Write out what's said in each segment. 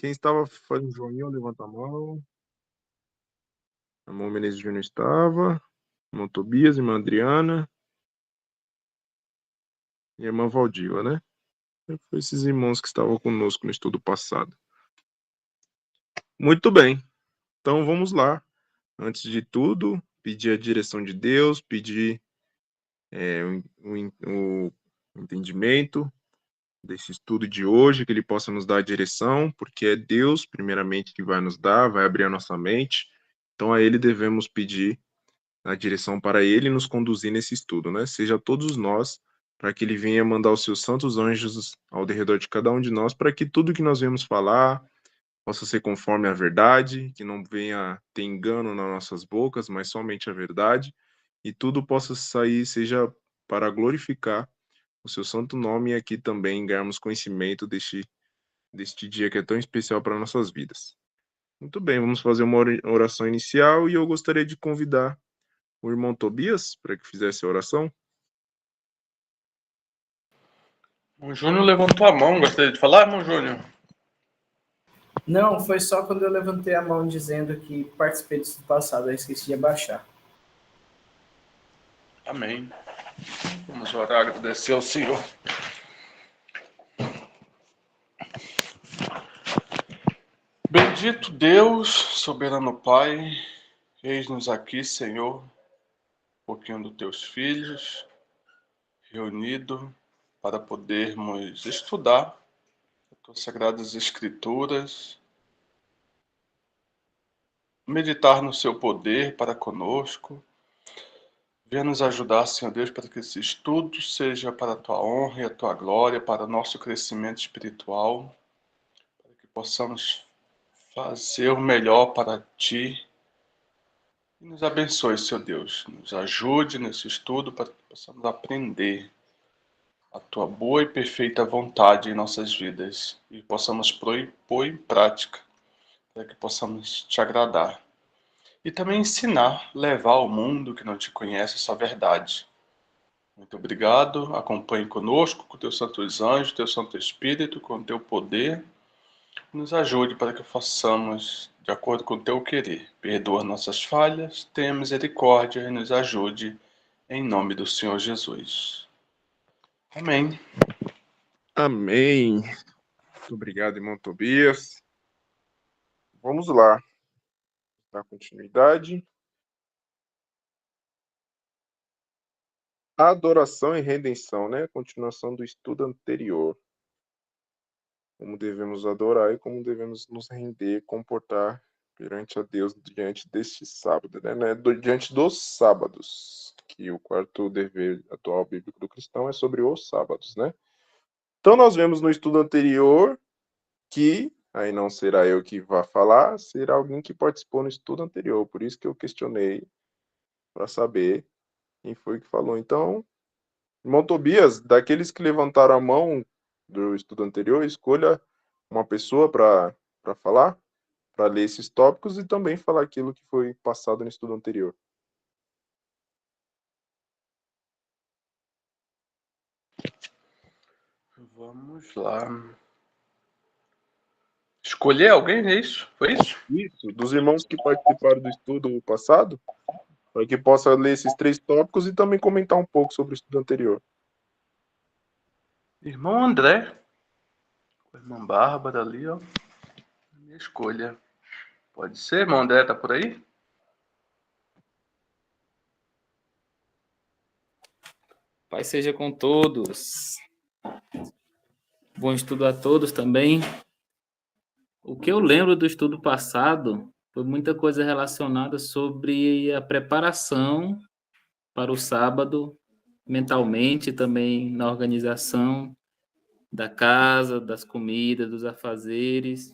Quem estava fazendo joinha, levanta a mão. Irmão Menezes Júnior estava. Irmão Tobias, irmã Adriana. E irmã Valdiva, né? Foi esses irmãos que estavam conosco no estudo passado. Muito bem. Então vamos lá. Antes de tudo, pedir a direção de Deus, pedir o entendimento desse estudo de hoje, que Ele possa nos dar a direção, porque é Deus, primeiramente, que vai nos dar, vai abrir a nossa mente. Então a Ele devemos pedir a direção para Ele nos conduzir nesse estudo, né? Seja todos nós, para que Ele venha mandar os seus santos anjos ao derredor de cada um de nós, para que tudo que nós vemos falar possa ser conforme a verdade, que não venha ter engano nas nossas bocas, mas somente a verdade, e tudo possa sair, seja para glorificar o seu santo nome, e aqui também ganharmos conhecimento deste dia que é tão especial para nossas vidas. Muito bem, vamos fazer uma oração inicial e eu gostaria de convidar o irmão Tobias para que fizesse a oração. O Júnior levantou a mão, gostaria de falar, irmão Júnior? Não, foi só quando eu levantei a mão dizendo que participei do estudo passado, eu esqueci de abaixar. Amém. Vamos orar, agradecer ao Senhor. Bendito Deus, soberano Pai, eis-nos aqui, Senhor, um pouquinho dos teus filhos, reunidos para podermos estudar as tuas sagradas escrituras, meditar no seu poder para conosco. Venha nos ajudar, Senhor Deus, para que esse estudo seja para a tua honra e a tua glória, para o nosso crescimento espiritual, para que possamos fazer o melhor para ti. E nos abençoe, Senhor Deus. Nos ajude nesse estudo para que possamos aprender a tua boa e perfeita vontade em nossas vidas e possamos pôr em prática para que possamos te agradar. E também ensinar, levar ao mundo que não te conhece essa verdade. Muito obrigado. Acompanhe conosco, com teus santos anjos, teu Santo Espírito, com teu poder. Nos ajude para que façamos de acordo com o teu querer. Perdoa nossas falhas, tenha misericórdia e nos ajude, em nome do Senhor Jesus. Amém. Amém. Muito obrigado, irmão Tobias. Vamos lá. Dar continuidade. Adoração e redenção, né? Continuação do estudo anterior. Como devemos adorar e como devemos nos render, comportar perante a Deus diante deste sábado, né? Diante dos sábados, que o quarto dever atual bíblico do cristão é sobre os sábados, né? Então nós vemos no estudo anterior que, aí não será eu que vá falar, será alguém que participou no estudo anterior, por isso que eu questionei para saber quem foi que falou. Então, irmão Tobias, daqueles que levantaram a mão do estudo anterior, escolha uma pessoa para falar, para ler esses tópicos e também falar aquilo que foi passado no estudo anterior. Vamos lá. Escolher alguém, é isso? Foi isso? Isso, dos irmãos que participaram do estudo passado, para que possa ler esses 3 tópicos e também comentar um pouco sobre o estudo anterior. Irmão André. Com a irmã Bárbara ali, ó. Minha escolha. Pode ser, irmão André, tá por aí? Pai seja com todos. Bom estudo a todos também. O que eu lembro do estudo passado foi muita coisa relacionada sobre a preparação para o sábado, mentalmente também na organização da casa, das comidas, dos afazeres,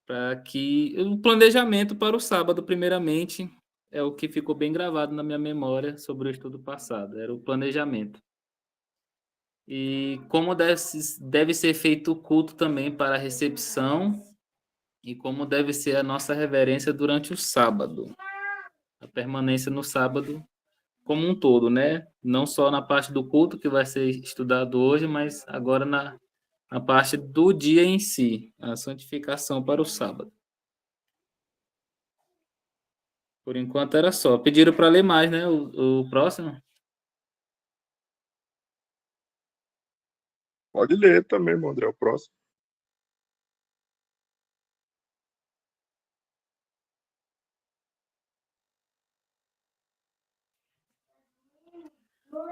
para que o planejamento para o sábado, primeiramente, é o que ficou bem gravado na minha memória sobre o estudo passado, era o planejamento. E como deve ser feito o culto também para a recepção e como deve ser a nossa reverência durante o sábado. A permanência no sábado como um todo, né? Não só na parte do culto que vai ser estudado hoje, mas agora a parte do dia em si, a santificação para o sábado. Por enquanto era só. Pediram para ler mais, né? O próximo. Pode ler também, meu André, o próximo.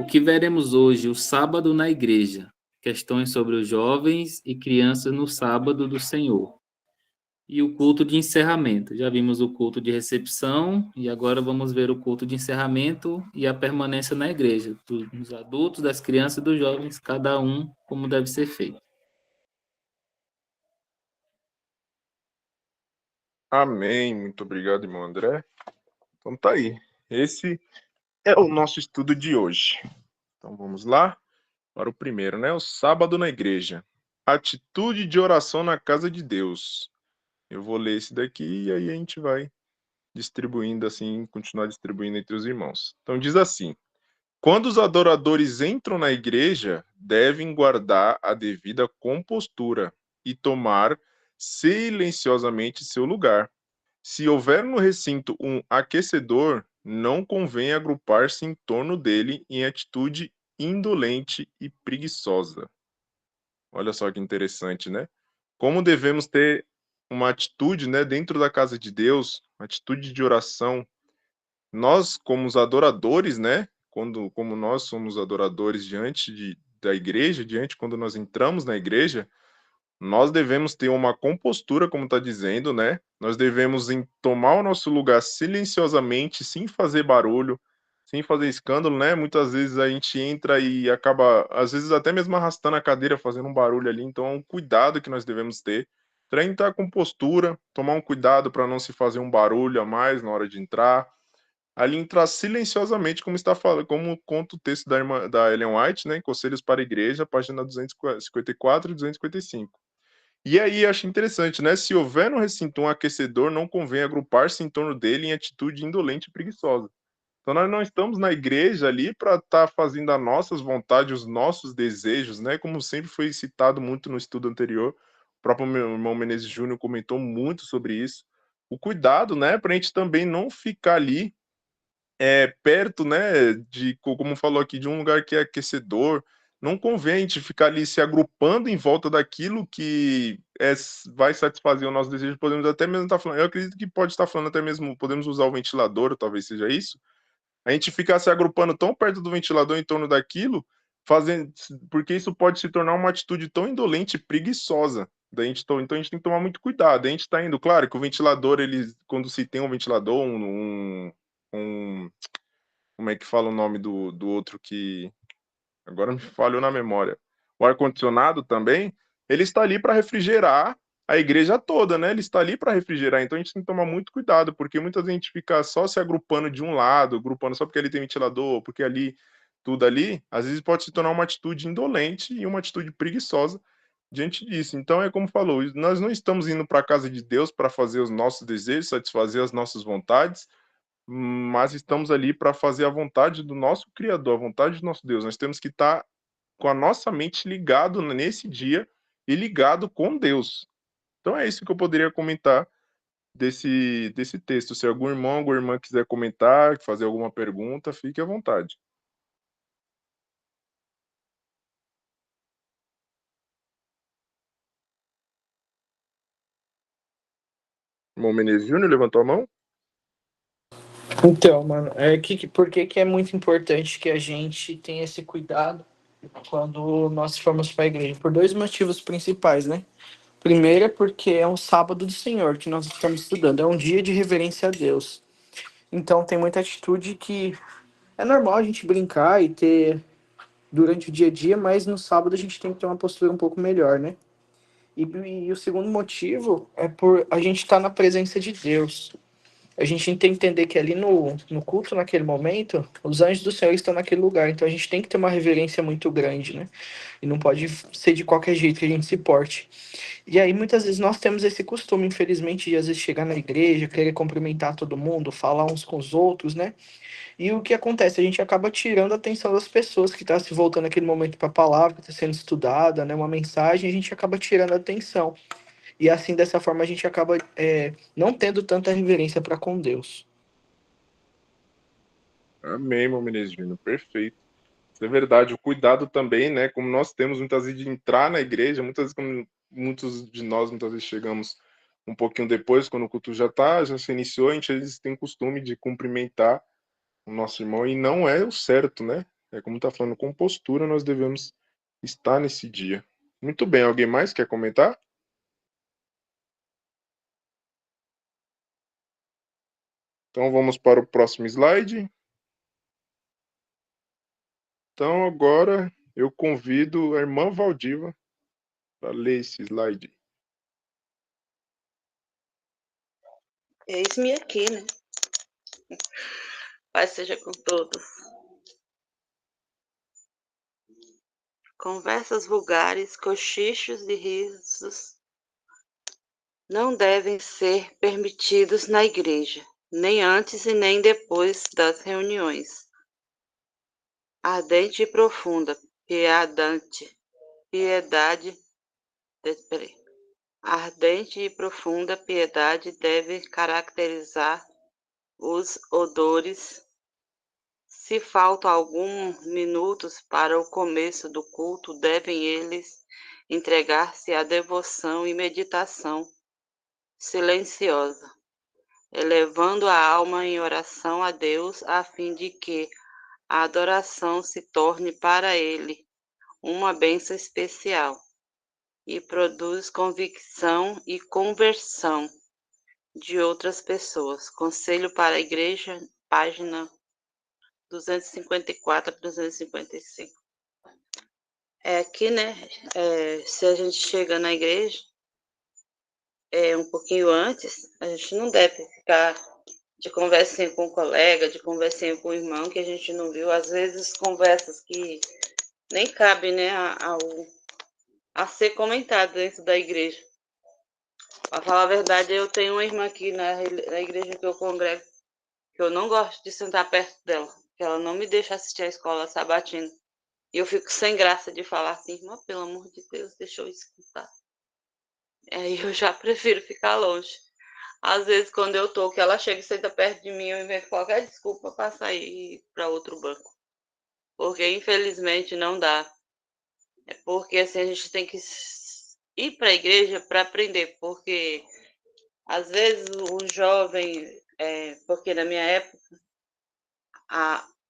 O que veremos hoje, o sábado na igreja. Questões sobre os jovens e crianças no sábado do Senhor. E o culto de encerramento. Já vimos o culto de recepção e agora vamos ver o culto de encerramento e a permanência na igreja, dos adultos, das crianças e dos jovens, cada um como deve ser feito. Amém. Muito obrigado, irmão André. Então tá aí. Esse é o nosso estudo de hoje. Então vamos lá para o primeiro, né? O sábado na igreja. Atitude de oração na casa de Deus. Eu vou ler esse daqui e aí a gente vai distribuindo assim, continuar distribuindo entre os irmãos. Então diz assim: quando os adoradores entram na igreja, devem guardar a devida compostura e tomar silenciosamente seu lugar. Se houver no recinto um aquecedor, não convém agrupar-se em torno dele em atitude indolente e preguiçosa. Olha só que interessante, né? Como devemos ter uma atitude, né, dentro da casa de Deus, uma atitude de oração. Nós, como os adoradores, né, como nós somos adoradores da igreja, quando nós entramos na igreja, nós devemos ter uma compostura, como está dizendo, né? Nós devemos tomar o nosso lugar silenciosamente, sem fazer barulho, sem fazer escândalo, né? Muitas vezes a gente entra e acaba, às vezes até mesmo arrastando a cadeira, fazendo um barulho ali. Então, é um cuidado que nós devemos ter para entrar com postura, tomar um cuidado para não se fazer um barulho a mais na hora de entrar. Ali entrar silenciosamente, como está falando, como conta o texto da Ellen White, né? Conselhos para a Igreja, página 254 e 255. E aí, acho interessante, né? Se houver no recinto um aquecedor, não convém agrupar-se em torno dele em atitude indolente e preguiçosa. Então, nós não estamos na igreja ali para estar fazendo as nossas vontades, os nossos desejos, né? Como sempre foi citado muito no estudo anterior, o próprio meu irmão Menezes Júnior comentou muito sobre isso. O cuidado, né? Para a gente também não ficar ali perto, né, como falou aqui, de um lugar que é aquecedor. Não convém a gente ficar ali se agrupando em volta daquilo que vai satisfazer o nosso desejo. Podemos até mesmo estar falando, eu acredito que pode estar falando até mesmo, podemos usar o ventilador, talvez seja isso. A gente ficar se agrupando tão perto do ventilador em torno daquilo, fazendo, porque isso pode se tornar uma atitude tão indolente e preguiçosa. Então a gente tem que tomar muito cuidado. A gente está indo, claro que o ventilador, quando se tem um ventilador, um como é que fala o nome do outro que agora me falhou na memória. O ar-condicionado também, ele está ali para refrigerar a igreja toda, né? Ele está ali para refrigerar. Então a gente tem que tomar muito cuidado, porque muita gente fica só se agrupando de um lado, agrupando só porque ali tem ventilador, porque ali, tudo ali, às vezes pode se tornar uma atitude indolente e uma atitude preguiçosa diante disso. Então é como falou, nós não estamos indo para a casa de Deus para fazer os nossos desejos, satisfazer as nossas vontades, mas estamos ali para fazer a vontade do nosso Criador, a vontade do nosso Deus. Nós temos que estar com a nossa mente ligado nesse dia e ligado com Deus. Então é isso que eu poderia comentar desse texto. Se algum irmão, alguma irmã quiser comentar, fazer alguma pergunta, fique à vontade. Irmão Menezes Júnior levantou a mão? Então, mano, por que é muito importante que a gente tenha esse cuidado quando nós formos para a igreja? Por dois motivos principais, né? Primeiro é porque é um sábado do Senhor que nós estamos estudando, é um dia de reverência a Deus. Então tem muita atitude que é normal a gente brincar e ter durante o dia a dia, mas no sábado a gente tem que ter uma postura um pouco melhor, né? E o segundo motivo é por a gente estar na presença de Deus. a gente tem que entender que ali no culto, naquele momento, os anjos do Senhor estão naquele lugar. Então a gente tem que ter uma reverência muito grande, né? E não pode ser de qualquer jeito que a gente se porte. E aí, muitas vezes, nós temos esse costume, infelizmente, de às vezes chegar na igreja, querer cumprimentar todo mundo, falar uns com os outros, né? E o que acontece? A gente acaba tirando a atenção das pessoas que estão se voltando naquele momento para a palavra, que está sendo estudada, né? Uma mensagem, a gente acaba tirando a atenção. E assim, dessa forma, a gente acaba não tendo tanta reverência para com Deus. Amém, meu Menezino, perfeito. Isso é verdade. O cuidado também, né? Como nós temos muitas vezes de entrar na igreja, muitas vezes, como muitos de nós muitas vezes chegamos um pouquinho depois, quando o culto já se iniciou, a gente às vezes tem costume de cumprimentar o nosso irmão e não é o certo, né? É como está falando, com postura nós devemos estar nesse dia. Muito bem, alguém mais quer comentar? Então vamos para o próximo slide. Então agora eu convido a irmã Valdiva para ler esse slide. Eis-me aqui, né? Paz seja com todos. Conversas vulgares, cochichos e risos não devem ser permitidos na igreja, nem antes e nem depois das reuniões. Ardente e profunda Ardente e profunda piedade deve caracterizar os odores. Se faltam alguns minutos para o começo do culto, devem eles entregar-se à devoção e meditação silenciosa, elevando a alma em oração a Deus, a fim de que a adoração se torne para ele uma bênção especial e produz convicção e conversão de outras pessoas. Conselho para a Igreja, página 254 a 255. Aqui, né, se a gente chega na igreja um pouquinho antes, a gente não deve ficar de conversinha com o colega, de conversinha com o irmão, que a gente não viu. Às vezes, conversas que nem cabem, né, a ser comentado dentro da igreja. Para falar a verdade, eu tenho uma irmã aqui na igreja que eu congrego, que eu não gosto de sentar perto dela, que ela não me deixa assistir a escola sabatina. E eu fico sem graça de falar assim, irmã, pelo amor de Deus, deixa eu escutar. Aí eu já prefiro ficar longe. Às vezes, quando eu tô, que ela chega e senta perto de mim, eu invento qualquer desculpa para sair para outro banco. Porque, infelizmente, não dá. É porque, assim, a gente tem que ir para a igreja para aprender. Porque, às vezes, o jovem... porque, na minha época,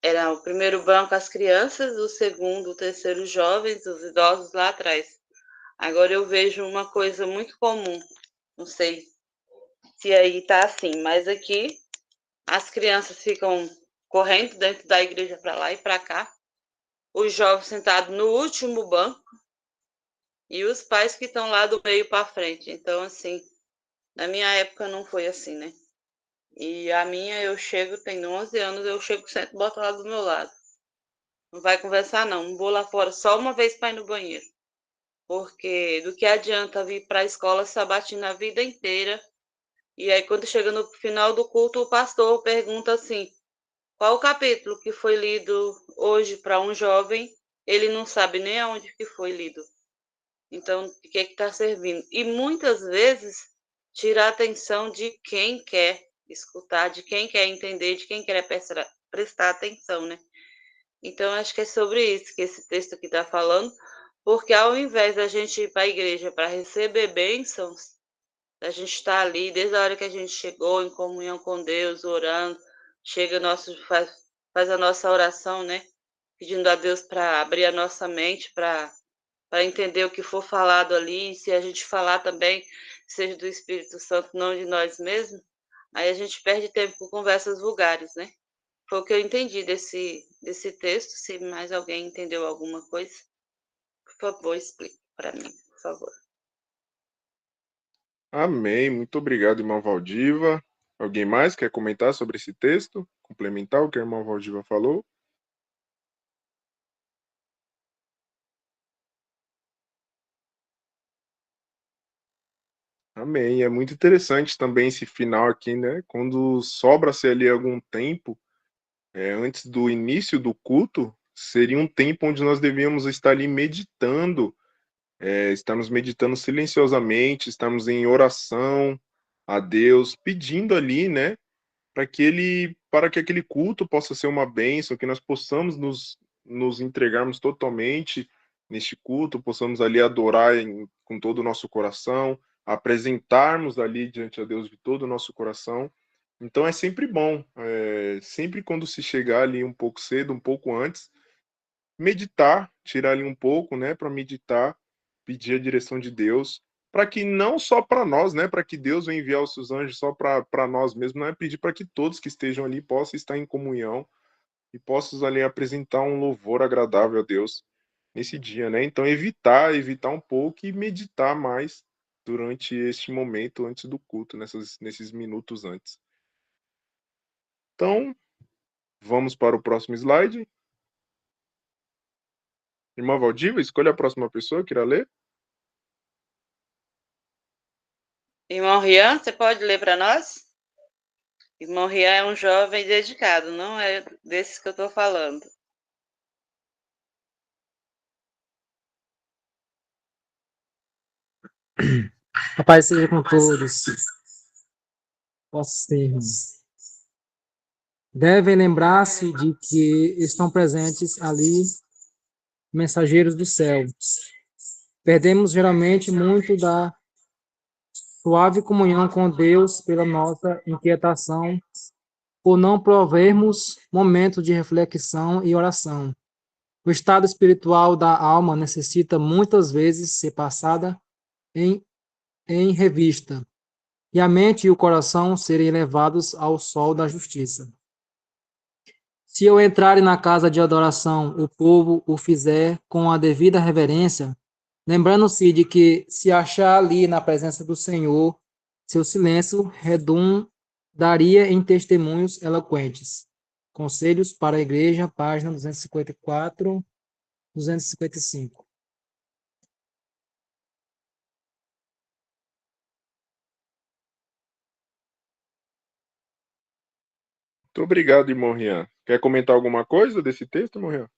era o primeiro banco as crianças, o segundo, o terceiro os jovens, os idosos lá atrás. Agora eu vejo uma coisa muito comum, não sei se aí tá assim, mas aqui as crianças ficam correndo dentro da igreja para lá e para cá, os jovens sentados no último banco e os pais que estão lá do meio para frente. Então, assim, na minha época não foi assim, né? E a minha, eu chego, tenho 11 anos, eu chego sempre, boto lá do meu lado. Não vai conversar, não. Não vou lá fora só uma vez para ir no banheiro. Porque do que adianta vir para a escola sabatina a vida inteira. E aí, quando chega no final do culto, o pastor pergunta assim: qual o capítulo que foi lido hoje para um jovem? Ele não sabe nem aonde que foi lido. Então, o que está servindo? E muitas vezes tira a atenção de quem quer escutar, de quem quer entender, de quem quer prestar atenção, né? Então, acho que é sobre isso que esse texto aqui está falando, porque ao invés da gente ir para a igreja para receber bênçãos, a gente está ali desde a hora que a gente chegou em comunhão com Deus, orando, faz a nossa oração, né? Pedindo a Deus para abrir a nossa mente, para entender o que for falado ali, e se a gente falar também, seja do Espírito Santo, não de nós mesmos, aí a gente perde tempo com conversas vulgares, né? Foi o que eu entendi desse texto. Se mais alguém entendeu alguma coisa, por favor, explique para mim, por favor. Amém. Muito obrigado, irmã Valdiva. Alguém mais quer comentar sobre esse texto? Complementar o que a irmã Valdiva falou? Amém. É muito interessante também esse final aqui, né? Quando sobra-se ali algum tempo, antes do início do culto, seria um tempo onde nós devíamos estar ali meditando, estamos meditando silenciosamente, estamos em oração a Deus, pedindo ali, né, para que aquele culto possa ser uma bênção, que nós possamos nos entregarmos totalmente neste culto, possamos ali adorar com todo o nosso coração, apresentarmos ali diante a Deus de todo o nosso coração. Então é sempre bom, sempre quando se chegar ali um pouco cedo, um pouco antes, meditar, tirar ali um pouco, né, para meditar, pedir a direção de Deus, para que não só para nós, né, para que Deus venha enviar os seus anjos só para nós mesmos, não é pedir para que todos que estejam ali possam estar em comunhão e possam ali apresentar um louvor agradável a Deus nesse dia, né? Então evitar um pouco e meditar mais durante este momento antes do culto, nesses minutos antes. Então, vamos para o próximo slide. Irmã Valdiva, escolha a próxima pessoa que irá ler. Irmão Rian, você pode ler para nós? Irmão Rian é um jovem dedicado, não é desses que eu estou falando. A paz seja com todos. Vossos termos. Devem lembrar-se de que estão presentes ali mensageiros do céu. Perdemos geralmente muito da suave comunhão com Deus pela nossa inquietação, por não provermos momentos de reflexão e oração. O estado espiritual da alma necessita muitas vezes ser passada em revista, e a mente e o coração serem levados ao sol da justiça. Se eu entrar na casa de adoração, o povo o fizer com a devida reverência, lembrando-se de que se achar ali na presença do Senhor, seu silêncio redundaria em testemunhos eloquentes. Conselhos para a Igreja, página 254, 255. Muito obrigado, irmão Rian. Quer comentar alguma coisa desse texto, irmão Rian?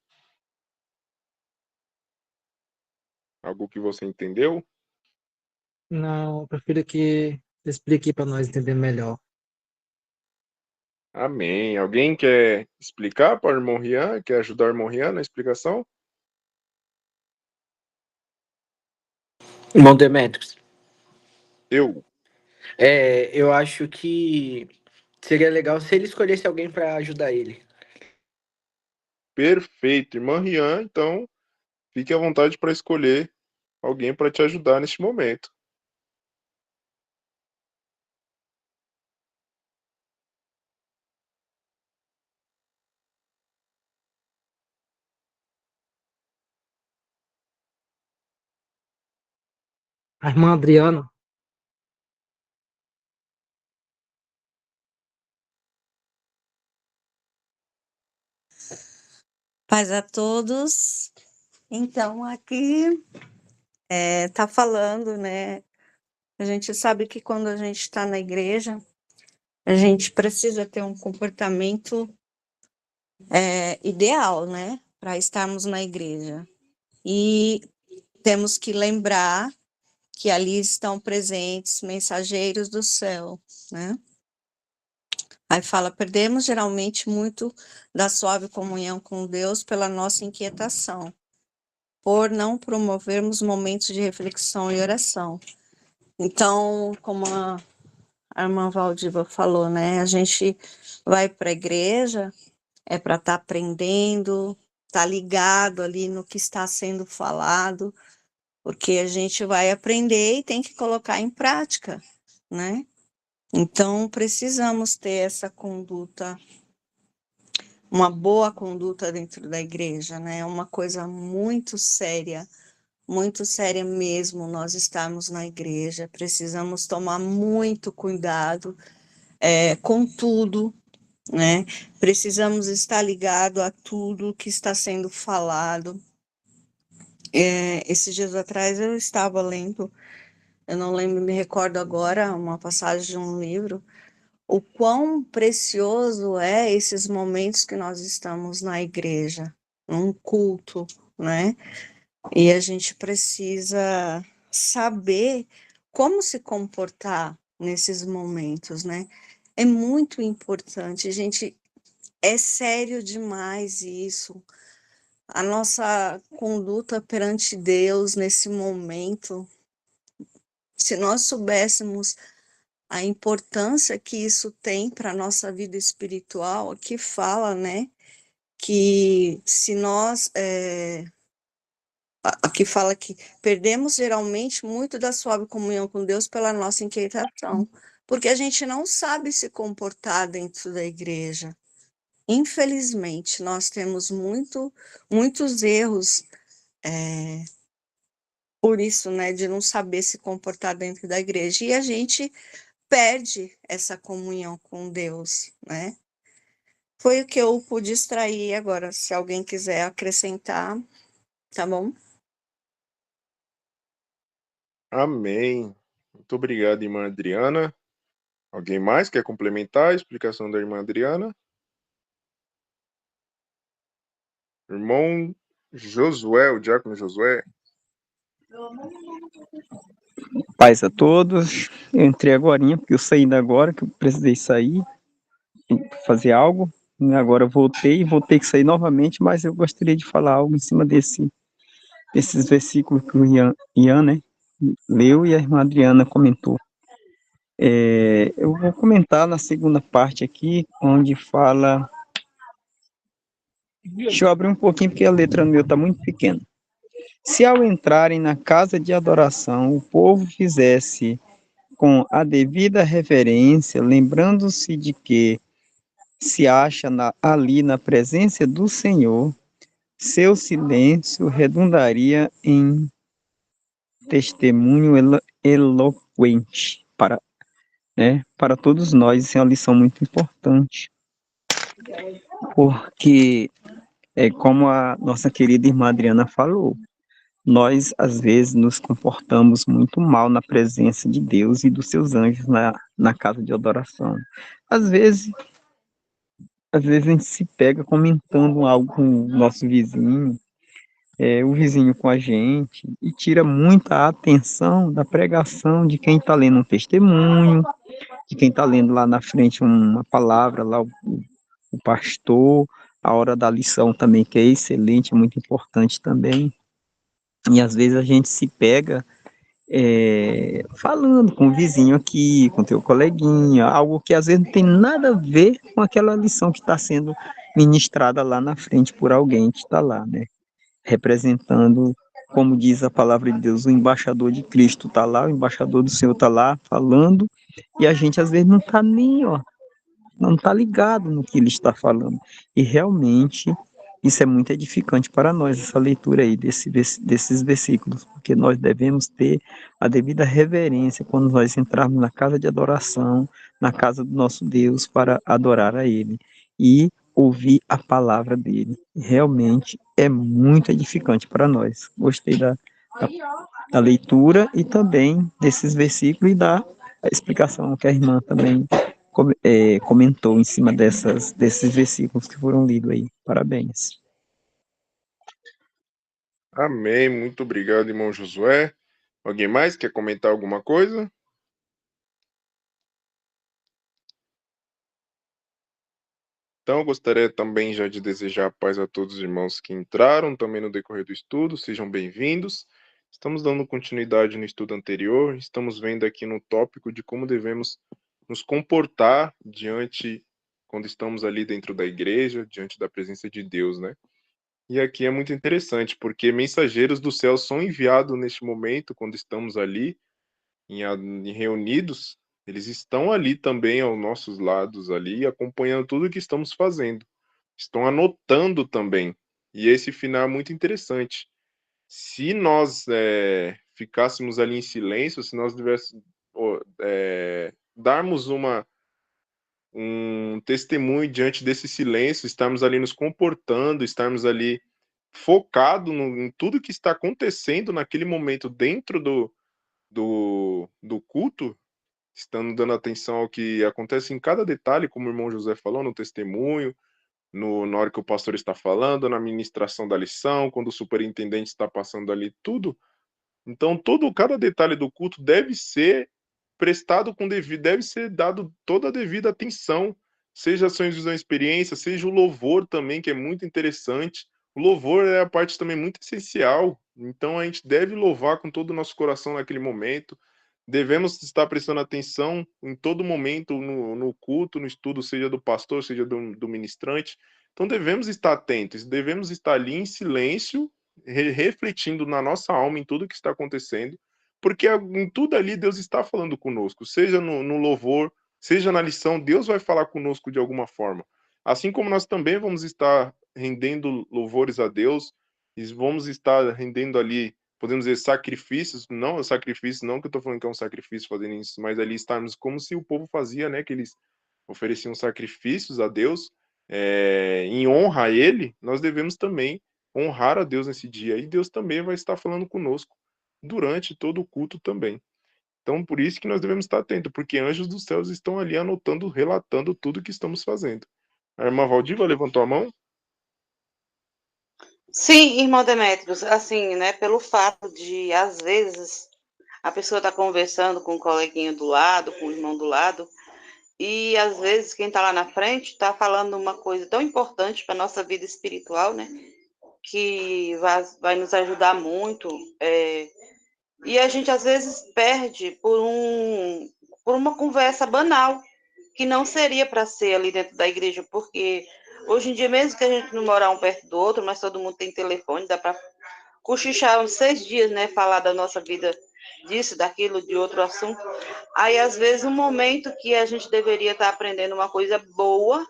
Algo que você entendeu? Não, eu prefiro que você explique para nós entender melhor. Amém. Alguém quer explicar para o irmão Rian? Quer ajudar o irmão Rian na explicação? Irmão Demetrios, Eu. eu acho que seria legal se ele escolhesse alguém para ajudar ele. Perfeito, irmã Rian. Então, fique à vontade para escolher alguém para te ajudar neste momento. A irmã Adriana. Paz a todos. Então, aqui tá falando, né? A gente sabe que quando a gente está na igreja, a gente precisa ter um comportamento ideal, né? Para estarmos na igreja. E temos que lembrar que ali estão presentes mensageiros do céu, né? Aí fala, perdemos geralmente muito da suave comunhão com Deus pela nossa inquietação, por não promovermos momentos de reflexão e oração. Então, como a irmã Valdiva falou, né, a gente vai para a igreja para estar aprendendo, estar ligado ali no que está sendo falado, porque a gente vai aprender e tem que colocar em prática, né? Então, precisamos ter essa conduta, uma boa conduta dentro da igreja, né? É uma coisa muito séria mesmo nós estarmos na igreja. Precisamos tomar muito cuidado com tudo, né? Precisamos estar ligado a tudo que está sendo falado. Esses dias atrás eu estava lendo, eu não lembro, me recordo agora, uma passagem de um livro, o quão precioso é esses momentos que nós estamos na igreja, num culto, né? E a gente precisa saber como se comportar nesses momentos, né? É muito importante, gente, é sério demais isso. A nossa conduta perante Deus nesse momento, se nós soubéssemos a importância que isso tem para a nossa vida espiritual, aqui fala, né, que se nós, aqui fala que perdemos geralmente muito da suave comunhão com Deus pela nossa inquietação, porque a gente não sabe se comportar dentro da igreja. Infelizmente, nós temos muitos erros, por isso, né, de não saber se comportar dentro da igreja, e a gente perde essa comunhão com Deus, né? Foi o que eu pude extrair agora. Se alguém quiser acrescentar, tá bom? Amém. Muito obrigado, irmã Adriana. Alguém mais quer complementar a explicação da irmã Adriana? Irmão Josué, o diácono Josué. Paz a todos. Eu entrei agorinha, porque eu saí da agora, que eu precisei sair, fazer algo. E agora voltei, vou ter que sair novamente, mas eu gostaria de falar algo em cima desses versículos que o Ian, né, leu e a irmã Adriana comentou. Eu vou comentar na segunda parte aqui, onde fala... Deixa eu abrir um pouquinho, porque a letra no meu está muito pequena. Se ao entrarem na casa de adoração, o povo fizesse com a devida reverência, lembrando-se de que se acha ali na presença do Senhor, seu silêncio redundaria em testemunho eloquente para todos nós. Isso é uma lição muito importante, porque, como a nossa querida irmã Adriana falou, nós, às vezes, nos comportamos muito mal na presença de Deus e dos seus anjos na casa de adoração. Às vezes a gente se pega comentando algo com o nosso vizinho, o vizinho com a gente, e tira muita atenção da pregação de quem está lendo um testemunho, de quem está lendo lá na frente uma palavra, lá o pastor, a hora da lição também, que é excelente, muito importante também. E às vezes a gente se pega falando com o vizinho aqui, com teu coleguinha, algo que às vezes não tem nada a ver com aquela lição que está sendo ministrada lá na frente por alguém que está lá, né? Representando, como diz a palavra de Deus, o embaixador de Cristo está lá, o embaixador do Senhor está lá falando, e a gente às vezes não está nem, não está ligado no que ele está falando. E realmente isso é muito edificante para nós, essa leitura aí desses versículos, porque nós devemos ter a devida reverência quando nós entrarmos na casa de adoração, na casa do nosso Deus, para adorar a Ele e ouvir a palavra dele. Realmente é muito edificante para nós. Gostei da leitura e também desses versículos e da explicação que a irmã também comentou em cima desses versículos que foram lidos aí. Parabéns. Amém. Muito obrigado, irmão Josué. Alguém mais quer comentar alguma coisa? Então, eu gostaria também já de desejar paz a todos os irmãos que entraram também no decorrer do estudo. Sejam bem-vindos. Estamos dando continuidade no estudo anterior. Estamos vendo aqui no tópico de como devemos nos comportar quando estamos ali dentro da igreja, diante da presença de Deus, né? E aqui é muito interessante, porque mensageiros do céu são enviados neste momento, quando estamos ali reunidos, eles estão ali também aos nossos lados ali, acompanhando tudo o que estamos fazendo. Estão anotando também. E esse final é muito interessante. Se nós ficássemos ali em silêncio, se nós darmos uma um testemunho diante desse silêncio, estarmos ali nos comportando, estarmos ali focado em tudo que está acontecendo naquele momento dentro do culto, estando dando atenção ao que acontece em cada detalhe, como o irmão José falou, no testemunho, na hora que o pastor está falando, na ministração da lição, quando o superintendente está passando ali, tudo. Então, cada detalhe do culto deve ser prestado com devido, deve ser dado toda a devida atenção, seja ações de experiência, seja o louvor também, que é muito interessante. O louvor é a parte também muito essencial, então a gente deve louvar com todo o nosso coração naquele momento. Devemos estar prestando atenção em todo momento no culto, no estudo, seja do pastor, seja do ministrante. Então devemos estar atentos, devemos estar ali em silêncio, refletindo na nossa alma em tudo que está acontecendo, porque em tudo ali Deus está falando conosco, seja no louvor, seja na lição, Deus vai falar conosco de alguma forma. Assim como nós também vamos estar rendendo louvores a Deus, e vamos estar rendendo ali, podemos dizer, sacrifícios, não que eu estou falando que é um sacrifício fazendo isso, mas ali estarmos como se o povo fazia, né, que eles ofereciam sacrifícios a Deus, em honra a Ele, nós devemos também honrar a Deus nesse dia, e Deus também vai estar falando conosco durante todo o culto também. Então, por isso que nós devemos estar atentos, porque anjos dos céus estão ali anotando, relatando tudo que estamos fazendo. A irmã Valdiva levantou a mão? Sim, irmão Demétrios, assim, né, pelo fato de, às vezes, a pessoa está conversando com o coleguinha do lado, com o irmão do lado, e às vezes quem está lá na frente está falando uma coisa tão importante para a nossa vida espiritual, né, que vai nos ajudar muito, e a gente às vezes perde por uma conversa banal, que não seria para ser ali dentro da igreja, porque hoje em dia, mesmo que a gente não morar um perto do outro, mas todo mundo tem telefone, dá para cochichar uns 6 dias, né, falar da nossa vida, disso, daquilo, de outro assunto. Aí, às vezes, um momento que a gente deveria estar aprendendo uma coisa boa,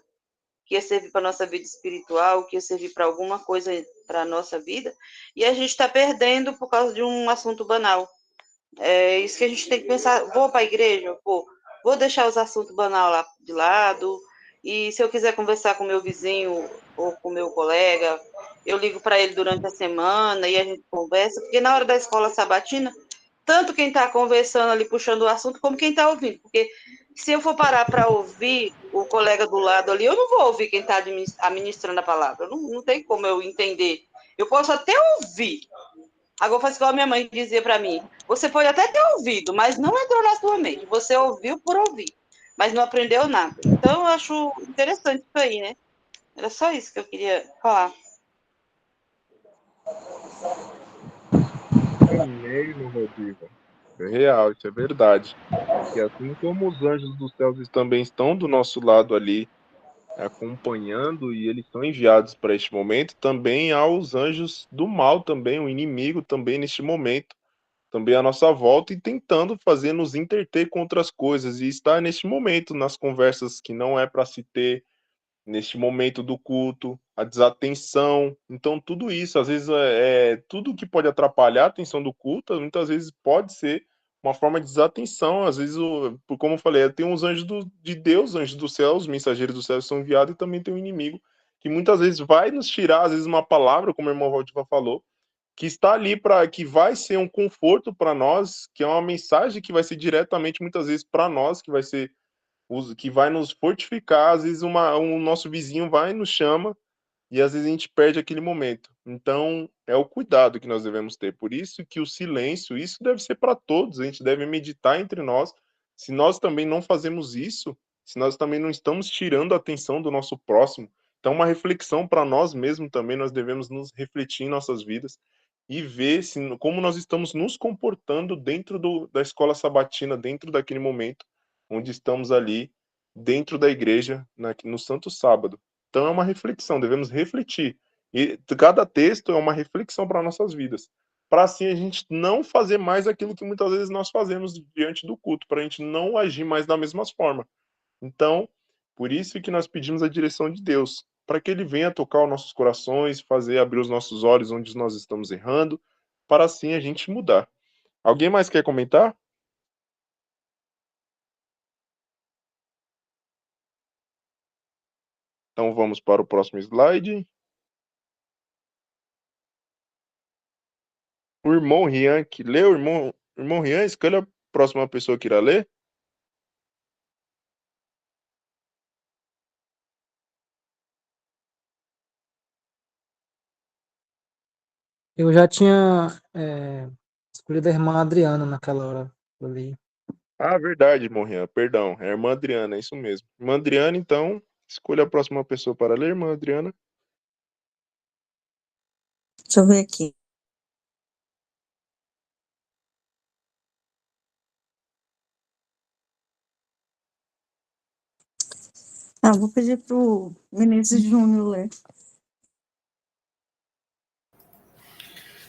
que ia servir para a nossa vida espiritual, que ia servir para alguma coisa para a nossa vida, e a gente está perdendo por causa de um assunto banal. É isso que a gente tem que pensar. Vou para a igreja? Vou deixar os assuntos banal lá de lado, e se eu quiser conversar com meu vizinho ou com meu colega, eu ligo para ele durante a semana e a gente conversa, porque na hora da escola sabatina, tanto quem está conversando ali, puxando o assunto, como quem está ouvindo, porque se eu for parar para ouvir o colega do lado ali, eu não vou ouvir quem está administrando a palavra, não tem como eu entender. Eu posso até ouvir. Agora faz igual a minha mãe dizia para mim, você pode até ter ouvido, mas não entrou na sua mente, você ouviu por ouvir, mas não aprendeu nada. Então eu acho interessante isso aí, né? Era só isso que eu queria falar. Amém, irmã Valdiva. É real, isso é verdade. E assim como os anjos dos céus também estão do nosso lado ali, acompanhando, e eles são enviados para este momento, também há os anjos do mal também, o inimigo também neste momento, também à nossa volta, e tentando fazer nos interter com outras coisas, e estar neste momento nas conversas que não é para se ter, neste momento do culto, a desatenção. Então, tudo isso, às vezes, tudo que pode atrapalhar a atenção do culto, muitas vezes pode ser uma forma de desatenção. Às vezes, como eu falei, tem uns anjos de Deus, anjos do céu, os mensageiros do céu são enviados, e também tem um inimigo que muitas vezes vai nos tirar, às vezes, uma palavra, como a irmã Valdiva falou, que está ali que vai ser um conforto para nós, que é uma mensagem que vai ser diretamente, muitas vezes, para nós, que vai nos fortificar. Às vezes um nosso vizinho vai e nos chama, e às vezes a gente perde aquele momento. Então, é o cuidado que nós devemos ter. Por isso que o silêncio, isso deve ser para todos. A gente deve meditar entre nós. Se nós também não fazemos isso, se nós também não estamos tirando a atenção do nosso próximo, então uma reflexão para nós mesmos também, nós devemos nos refletir em nossas vidas e ver como nós estamos nos comportando dentro da escola sabatina, dentro daquele momento onde estamos ali, dentro da igreja, no Santo Sábado. Então é uma reflexão, devemos refletir. E cada texto é uma reflexão para nossas vidas. Para assim a gente não fazer mais aquilo que muitas vezes nós fazemos diante do culto, para a gente não agir mais da mesma forma. Então, por isso que nós pedimos a direção de Deus, para que Ele venha tocar os nossos corações, fazer abrir os nossos olhos onde nós estamos errando, para assim a gente mudar. Alguém mais quer comentar? Então vamos para o próximo slide. O irmão Rian, que leu, irmão Rian, escolha a próxima pessoa que irá ler. Eu já tinha escolhido a irmã Adriana naquela hora ali. Ah, verdade, irmão Rian, perdão, é a irmã Adriana, é isso mesmo. Irmã Adriana, então, escolha a próxima pessoa para ler, irmã Adriana. Deixa eu ver aqui. Vou pedir para o Vinícius Júnior ler.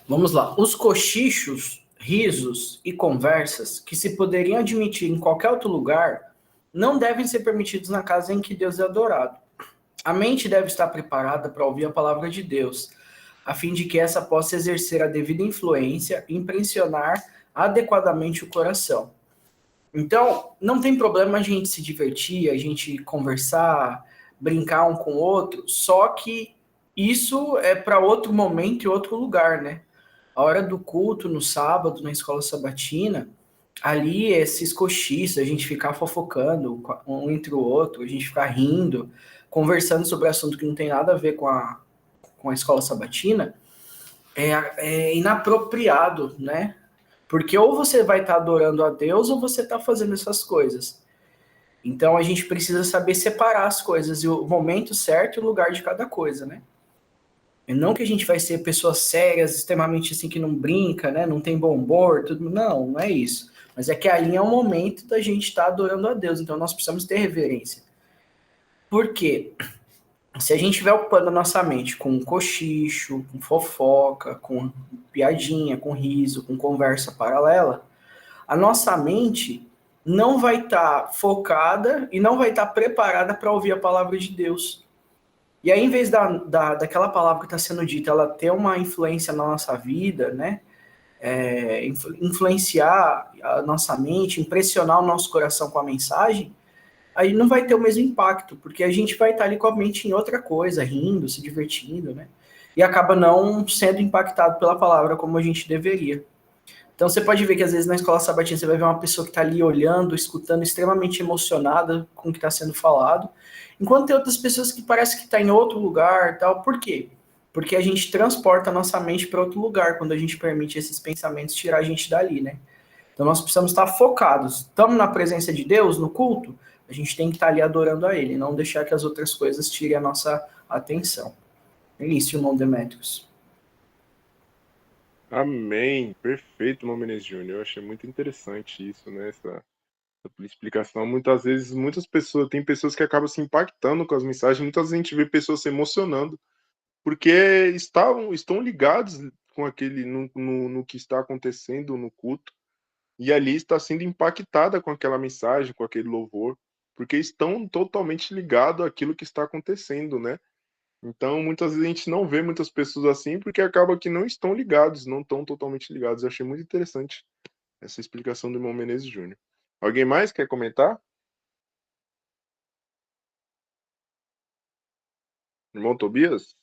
Vamos lá. Os cochichos, risos e conversas que se poderiam admitir em qualquer outro lugar não devem ser permitidos na casa em que Deus é adorado. A mente deve estar preparada para ouvir a palavra de Deus, a fim de que essa possa exercer a devida influência e impressionar adequadamente o coração. Então, não tem problema a gente se divertir, a gente conversar, brincar um com o outro, só que isso é para outro momento e outro lugar, né? A hora do culto, no sábado, na escola sabatina, ali esses cochichos, a gente ficar fofocando um entre o outro, a gente ficar rindo, conversando sobre assunto que não tem nada a ver com a escola sabatina, é inapropriado, né? Porque ou você vai estar adorando a Deus ou você está fazendo essas coisas. Então a gente precisa saber separar as coisas e o momento certo e o lugar de cada coisa, né? E não que a gente vai ser pessoas sérias, extremamente assim, que não brinca, né? Não tem bom humor, tudo. Não é isso. Mas é que ali é um momento da gente estar adorando a Deus. Então nós precisamos ter reverência. Por quê? Se a gente estiver ocupando a nossa mente com cochicho, com fofoca, com piadinha, com riso, com conversa paralela, a nossa mente não vai estar focada e não vai estar preparada para ouvir a palavra de Deus. E aí, em vez daquela palavra que está sendo dita, ela ter uma influência na nossa vida, né? Influenciar a nossa mente, impressionar o nosso coração com a mensagem, aí não vai ter o mesmo impacto, porque a gente vai estar ali com a mente em outra coisa, rindo, se divertindo, né? E acaba não sendo impactado pela palavra como a gente deveria. Então você pode ver que às vezes na escola sabatina você vai ver uma pessoa que está ali olhando, escutando, extremamente emocionada com o que está sendo falado, enquanto tem outras pessoas que parece que está em outro lugar, tal. Por quê? Porque a gente transporta a nossa mente para outro lugar quando a gente permite esses pensamentos tirar a gente dali, né? Então nós precisamos estar focados. Estamos na presença de Deus, no culto, a gente tem que estar ali adorando a Ele, não deixar que as outras coisas tirem a nossa atenção. É isso, irmão Demétrios. Amém, perfeito, irmão Menezes Júnior. Eu achei muito interessante isso, né? Essa explicação. Muitas vezes, tem pessoas que acabam se impactando com as mensagens, muitas vezes a gente vê pessoas se emocionando, porque estão ligados com no que está acontecendo no culto, e ali está sendo impactada com aquela mensagem, com aquele louvor, porque estão totalmente ligados àquilo que está acontecendo, né? Então, muitas vezes a gente não vê muitas pessoas assim, porque acaba que não estão ligados, não estão totalmente ligados. Eu achei muito interessante essa explicação do irmão Menezes Júnior. Alguém mais quer comentar? Irmão Tobias?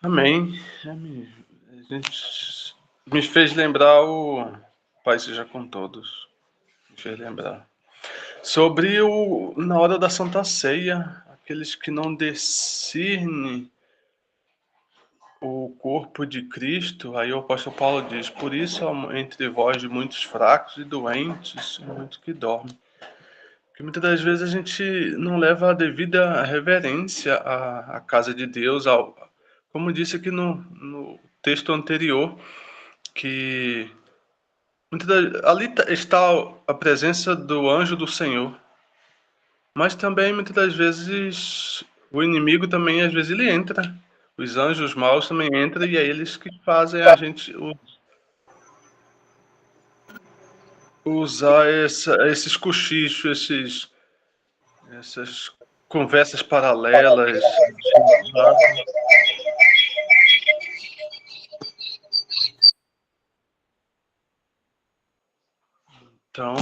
Amém. Amém. A gente me fez lembrar o Pai seja com todos. Me fez lembrar. Sobre na hora da Santa Ceia, aqueles que não discernem o corpo de Cristo, aí o apóstolo Paulo diz, por isso há entre vós muitos fracos e doentes, e muitos que dormem. Porque muitas das vezes a gente não leva a devida reverência à casa de Deus, como disse aqui no texto anterior, que ali está a presença do anjo do Senhor, mas também muitas das vezes o inimigo também às vezes ele entra, os anjos maus também entram e é eles que fazem a gente usar esses cochichos, essas conversas paralelas. Então,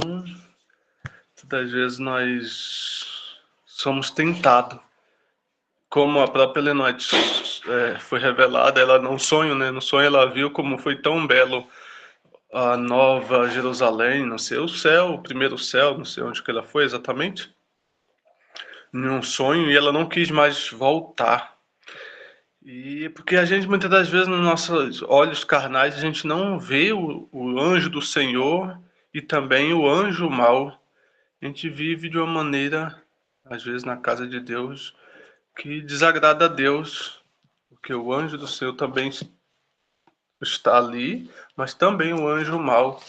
muitas vezes nós somos tentados. Como a própria Lenoite foi revelada, ela num sonho, né? No sonho ela viu como foi tão belo a Nova Jerusalém, não sei, o céu, o primeiro céu, não sei onde que ela foi exatamente, num sonho, e ela não quis mais voltar. E porque a gente, muitas das vezes, nos nossos olhos carnais, a gente não vê o anjo do Senhor e também o anjo mau. A gente vive de uma maneira, às vezes, na casa de Deus, que desagrada a Deus, porque o anjo do Senhor também está ali, mas também o anjo mau.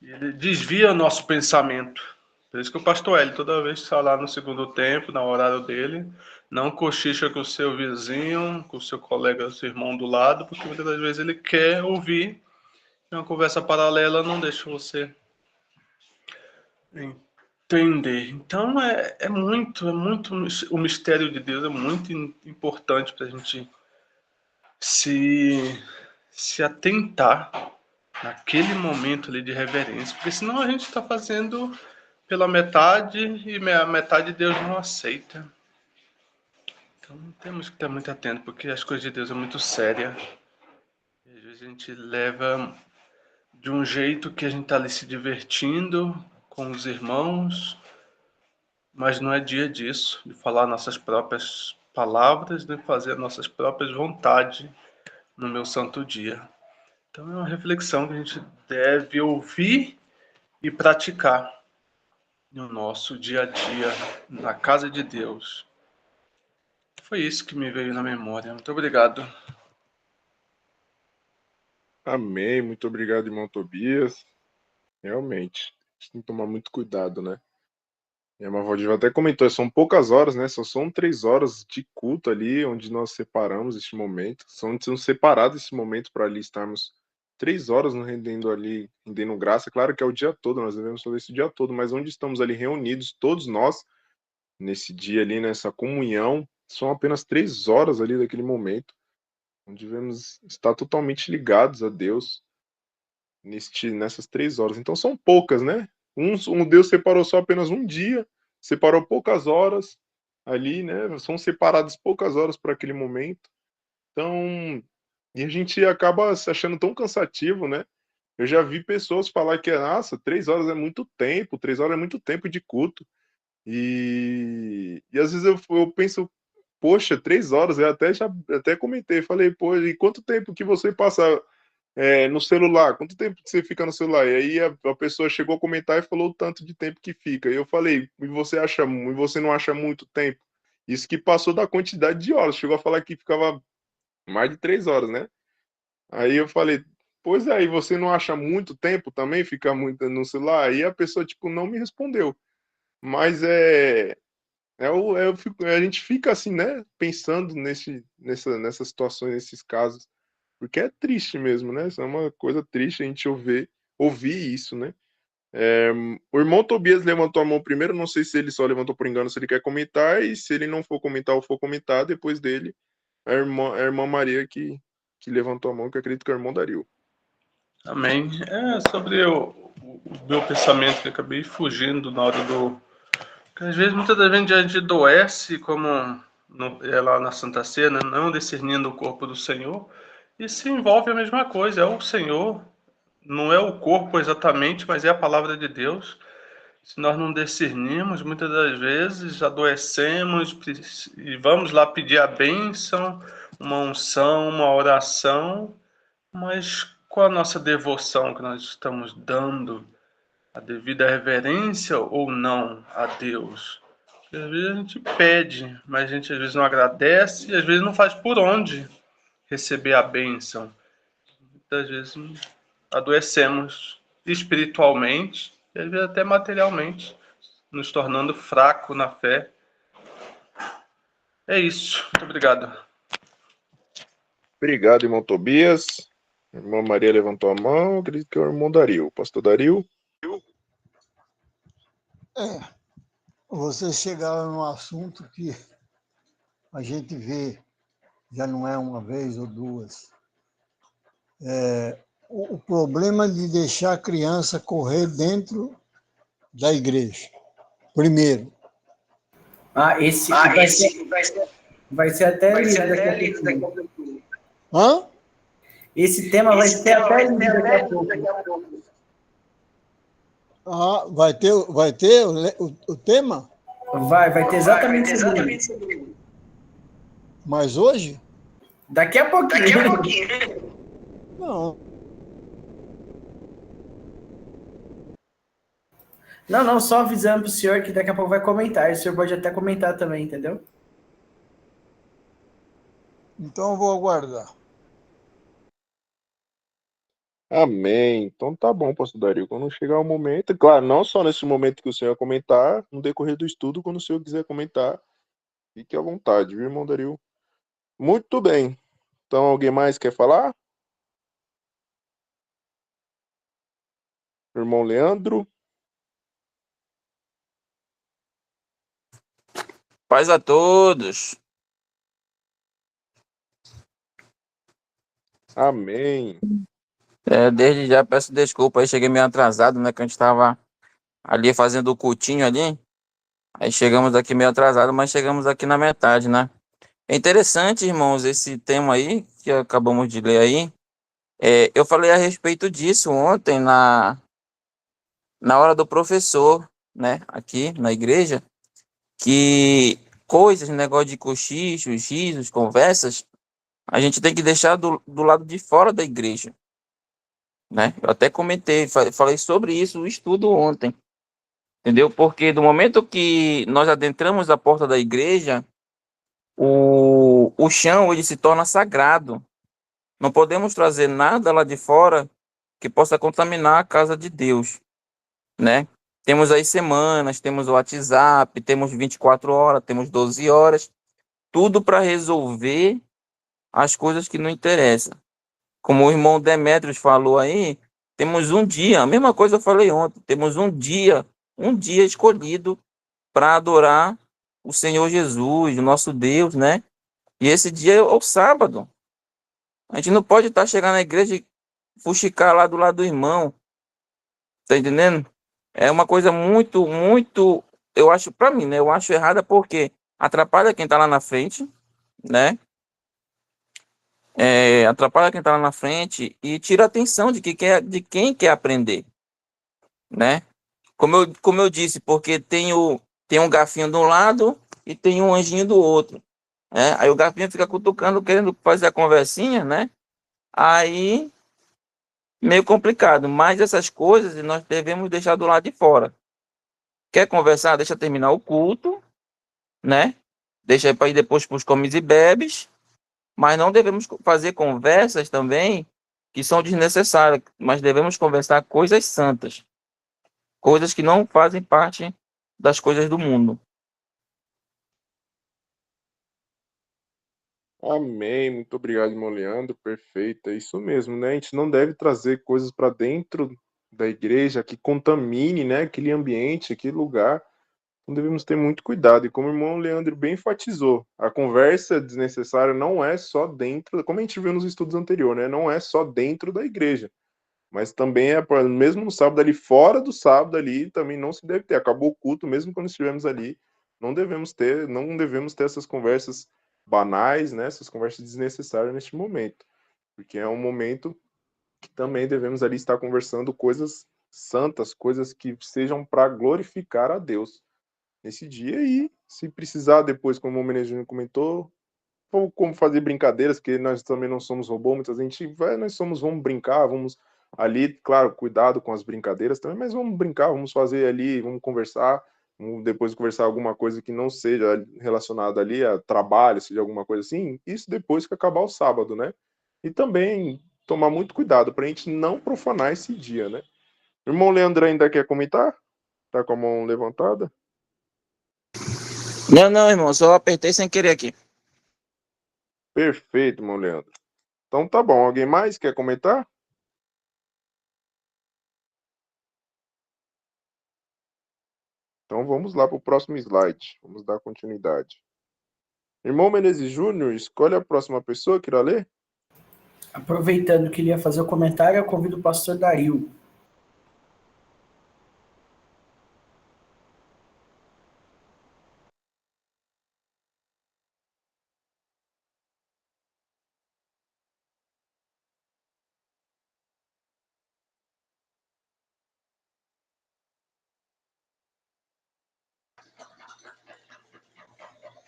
Ele desvia o nosso pensamento. Por isso que o pastor Hélio, toda vez que está lá no segundo tempo, na horário dele, não cochicha com o seu vizinho, com o seu colega, seu irmão do lado, porque muitas das vezes ele quer ouvir uma conversa paralela, não deixa você entender. Então é muito o mistério de Deus é muito importante para a gente se atentar naquele momento ali de reverência, porque senão a gente está fazendo pela metade e a metade Deus não aceita. Então temos que estar muito atento, porque as coisas de Deus é muito séria. E às vezes a gente leva de um jeito que a gente está ali se divertindo com os irmãos, mas não é dia disso, de falar nossas próprias palavras, de fazer nossas próprias vontades no meu santo dia. Então é uma reflexão que a gente deve ouvir e praticar no nosso dia a dia, na casa de Deus. Foi isso que me veio na memória. Muito obrigado. Amém. Muito obrigado, irmão Tobias. Realmente, a gente tem que tomar muito cuidado, né? E a irmã Valdiva até comentou, são poucas horas, né? Só são 3 horas de culto ali, onde nós separamos este momento. São separados esse momento para ali estarmos 3 horas nos rendendo ali, rendendo graça. Claro que é o dia todo, nós devemos fazer isso o dia todo, mas onde estamos ali reunidos, todos nós, nesse dia ali, nessa comunhão, são apenas 3 horas ali daquele momento, onde devemos estar totalmente ligados a Deus nessas 3 horas. Então são poucas, né? Um Deus separou só apenas um dia, separou poucas horas ali, né? São separadas poucas horas para aquele momento. Então, e a gente acaba se achando tão cansativo, né? Eu já vi pessoas falar que, nossa, 3 horas é muito tempo, 3 horas é muito tempo de culto. E às vezes eu penso, poxa, 3 horas, eu até comentei, falei, pô, e quanto tempo que você passa no celular? Quanto tempo que você fica no celular? E aí a pessoa chegou a comentar e falou o tanto de tempo que fica. E eu falei, e você não acha muito tempo? Isso que passou da quantidade de horas. Chegou a falar que ficava mais de 3 horas, né? Aí eu falei, pois é, e você não acha muito tempo também ficar muito no celular? Aí a pessoa, tipo, não me respondeu. Mas a gente fica assim, né? Pensando nessas situações, nesses casos. Porque é triste mesmo, né? Isso é uma coisa triste a gente ouvir isso, né? O irmão Tobias levantou a mão primeiro, não sei se ele só levantou por engano, se ele quer comentar, e se ele não for comentar ou for comentar, depois dele, a irmã Maria que levantou a mão, que eu acredito que é o irmão Dario. Amém. Sobre o meu pensamento, que eu acabei fugindo na hora do... Porque às vezes, muitas das vezes, a gente adoece, como lá na Santa Ceia, né? Não discernindo o corpo do Senhor, e se envolve a mesma coisa, é o Senhor, não é o corpo exatamente, mas é a palavra de Deus. Se nós não discernirmos, muitas das vezes adoecemos e vamos lá pedir a bênção, uma unção, uma oração, mas com a nossa devoção que nós estamos dando, a devida reverência ou não a Deus. Porque às vezes a gente pede, mas a gente às vezes não agradece e às vezes não faz por onde receber a bênção. Muitas vezes adoecemos espiritualmente e às vezes até materialmente, nos tornando fraco na fé. É isso. Muito obrigado. Obrigado, irmão Tobias. A irmã Maria levantou a mão, acredito que é o irmão Dario. Pastor Dario? Vocês chegaram num assunto que a gente vê, já não é uma vez ou duas. O problema de deixar a criança correr dentro da igreja. Primeiro, Esse vai ser até lido daqui a pouquinho. Hã? Esse tema vai ser até lido daqui a pouco. Ah, vai ter o tema? Vai ter exatamente isso. Mas hoje? Daqui a pouquinho. Não. Não, só avisando pro senhor que daqui a pouco vai comentar. E o senhor pode até comentar também, entendeu? Então eu vou aguardar. Amém. Então tá bom, pastor Dario. Quando chegar o momento, claro, não só nesse momento que o senhor comentar, no decorrer do estudo, quando o senhor quiser comentar, fique à vontade, viu, irmão Dario? Muito bem. Então, alguém mais quer falar? Irmão Leandro? Paz a todos. Amém. Desde já peço desculpa aí, cheguei meio atrasado, né? Que a gente estava ali fazendo o cultinho ali. Aí chegamos aqui meio atrasado, mas chegamos aqui na metade, né? É interessante, irmãos, esse tema aí que acabamos de ler aí. Eu falei a respeito disso ontem na hora do professor, né? Aqui na igreja, que coisas, negócio de cochichos, risos, conversas, a gente tem que deixar do lado de fora da igreja, né? Eu até comentei, falei sobre isso no estudo ontem, entendeu? Porque do momento que nós adentramos a porta da igreja, o chão ele se torna sagrado. Não podemos trazer nada lá de fora que possa contaminar a casa de Deus, né? Temos as semanas, temos o WhatsApp, temos 24 horas, temos 12 horas, tudo para resolver as coisas que não interessam. Como o irmão Demétrios falou aí, temos um dia, a mesma coisa eu falei ontem, temos um dia escolhido para adorar o Senhor Jesus, o nosso Deus, né? E esse dia é o sábado. A gente não pode estar chegando na igreja e fuxicar lá do lado do irmão. Tá entendendo? É uma coisa muito, muito, eu acho, para mim, né? Eu acho errada porque atrapalha quem tá lá na frente, né? Atrapalha quem tá lá na frente e tira a atenção de quem quer aprender, né? Como eu disse, porque tem um garfinho de um lado e tem um anjinho do outro, né? Aí o garfinho fica cutucando, querendo fazer a conversinha, né? Aí, meio complicado, mas essas coisas nós devemos deixar do lado de fora. Quer conversar? Deixa terminar o culto, né? Deixa para ir depois para os comes e bebes, mas não devemos fazer conversas também que são desnecessárias, mas devemos conversar coisas santas, coisas que não fazem parte das coisas do mundo. Amém. Muito obrigado, irmão Leandro. Perfeito. É isso mesmo, né? A gente não deve trazer coisas para dentro da igreja que contamine, né? Aquele ambiente, aquele lugar. Então devemos ter muito cuidado. E como o irmão Leandro bem enfatizou, a conversa desnecessária não é só dentro, como a gente viu nos estudos anteriores, né? Não é só dentro da igreja, mas também mesmo no sábado ali, fora do sábado ali, também não se deve ter. Acabou o culto, mesmo quando estivermos ali, não devemos ter essas conversas banais, né? Essas conversas desnecessárias neste momento, porque é um momento que também devemos ali estar conversando coisas santas, coisas que sejam para glorificar a Deus nesse dia. E se precisar depois, como o Menezes comentou, ou como fazer brincadeiras, que nós também não somos robô, muita gente vai, vamos brincar, vamos ali, claro, cuidado com as brincadeiras também, mas vamos brincar, vamos fazer ali, vamos conversar, vamos depois conversar alguma coisa que não seja relacionada ali a trabalho, seja alguma coisa assim, isso depois que acabar o sábado, né? E também tomar muito cuidado para a gente não profanar esse dia, né? O irmão Leandro ainda quer comentar? Tá com a mão levantada? Não, irmão, só apertei sem querer aqui. Perfeito, irmão Leandro. Então tá bom. Alguém mais quer comentar? Então vamos lá para o próximo slide. Vamos dar continuidade. Irmão Menezes Júnior, escolhe a próxima pessoa que irá ler. Aproveitando que ele ia fazer o comentário, eu convido o pastor Dario.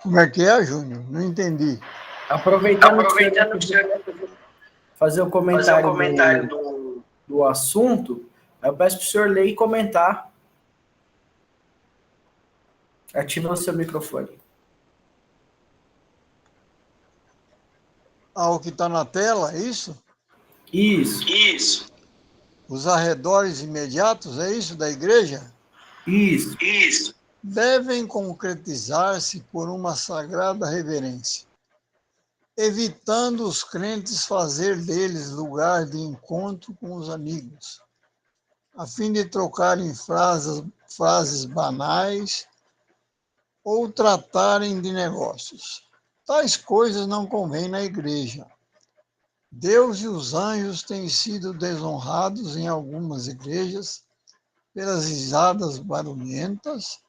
Como é que é, Júnior? Não entendi. Aproveitando que você fazer o comentário do assunto, eu peço para o senhor ler e comentar. Ativa o seu microfone. Ah, o que está na tela, é isso? Isso. Os arredores imediatos, é isso, da igreja? Isso. Devem concretizar-se por uma sagrada reverência, evitando os crentes fazer deles lugar de encontro com os amigos, a fim de trocarem frases banais ou tratarem de negócios. Tais coisas não convêm na igreja. Deus e os anjos têm sido desonrados em algumas igrejas pelas risadas barulhentas,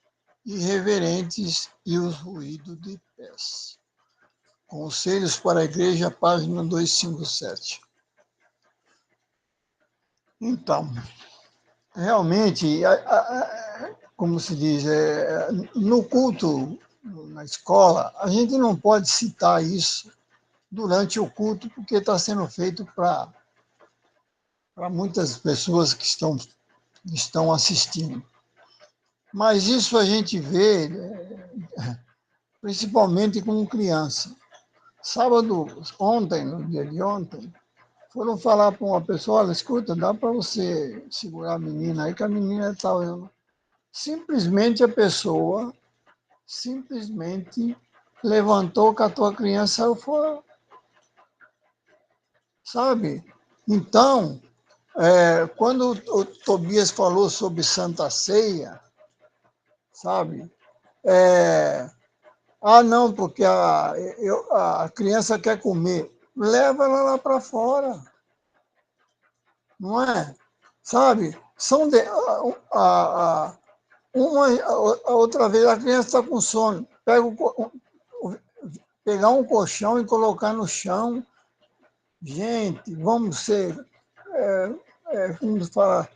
irreverentes e os ruídos de pés. Conselhos para a Igreja, página 257. Então, realmente, como se diz, no culto, na escola, a gente não pode citar isso durante o culto, porque está sendo feito para muitas pessoas que estão assistindo. Mas isso a gente vê, principalmente com criança. Ontem, no dia de ontem, foram falar para uma pessoa, olha, escuta, dá para você segurar a menina aí, que a menina é tal. Simplesmente a pessoa, levantou, catou a criança e saiu fora. Sabe? Então, quando o Tobias falou sobre Santa Ceia, sabe? Não, porque a criança quer comer. Leva ela lá para fora. Não é? Sabe? A outra vez a criança está com sono. Pegar um colchão e colocar no chão. Gente, vamos ser... como falar?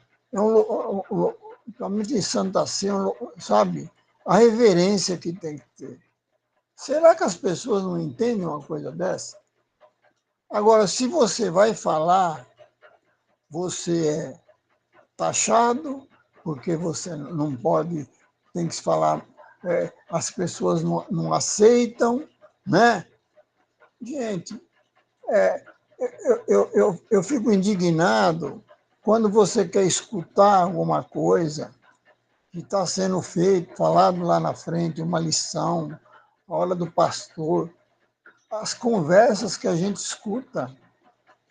Principalmente em Santa Ceia, sabe? A reverência que tem que ter. Será que as pessoas não entendem uma coisa dessa? Agora, se você vai falar, você é taxado, porque você não pode, tem que se falar, as pessoas não aceitam, né? Gente, eu fico indignado quando você quer escutar alguma coisa que está sendo feito, falado lá na frente, uma lição, a hora do pastor, as conversas que a gente escuta,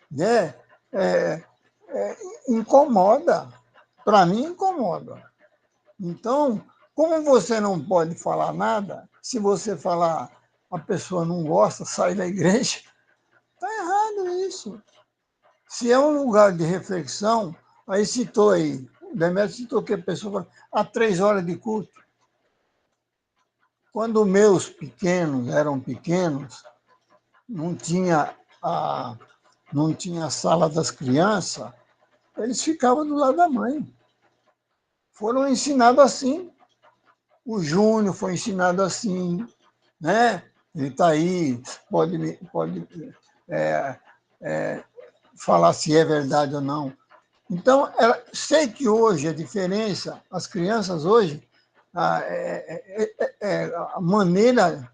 né? Incomoda. Para mim, incomoda. Então, como você não pode falar nada, se você falar a pessoa não gosta, sai da igreja, está errado isso. Se é um lugar de reflexão, aí citou aí, o Demetrio citou que a pessoa há 3 horas de culto. Quando meus pequenos eram pequenos, não tinha a sala das crianças, eles ficavam do lado da mãe. Foram ensinados assim. O Júnior foi ensinado assim, né? Ele está aí, pode falar se é verdade ou não. Então, sei que hoje a diferença, as crianças hoje, a maneira,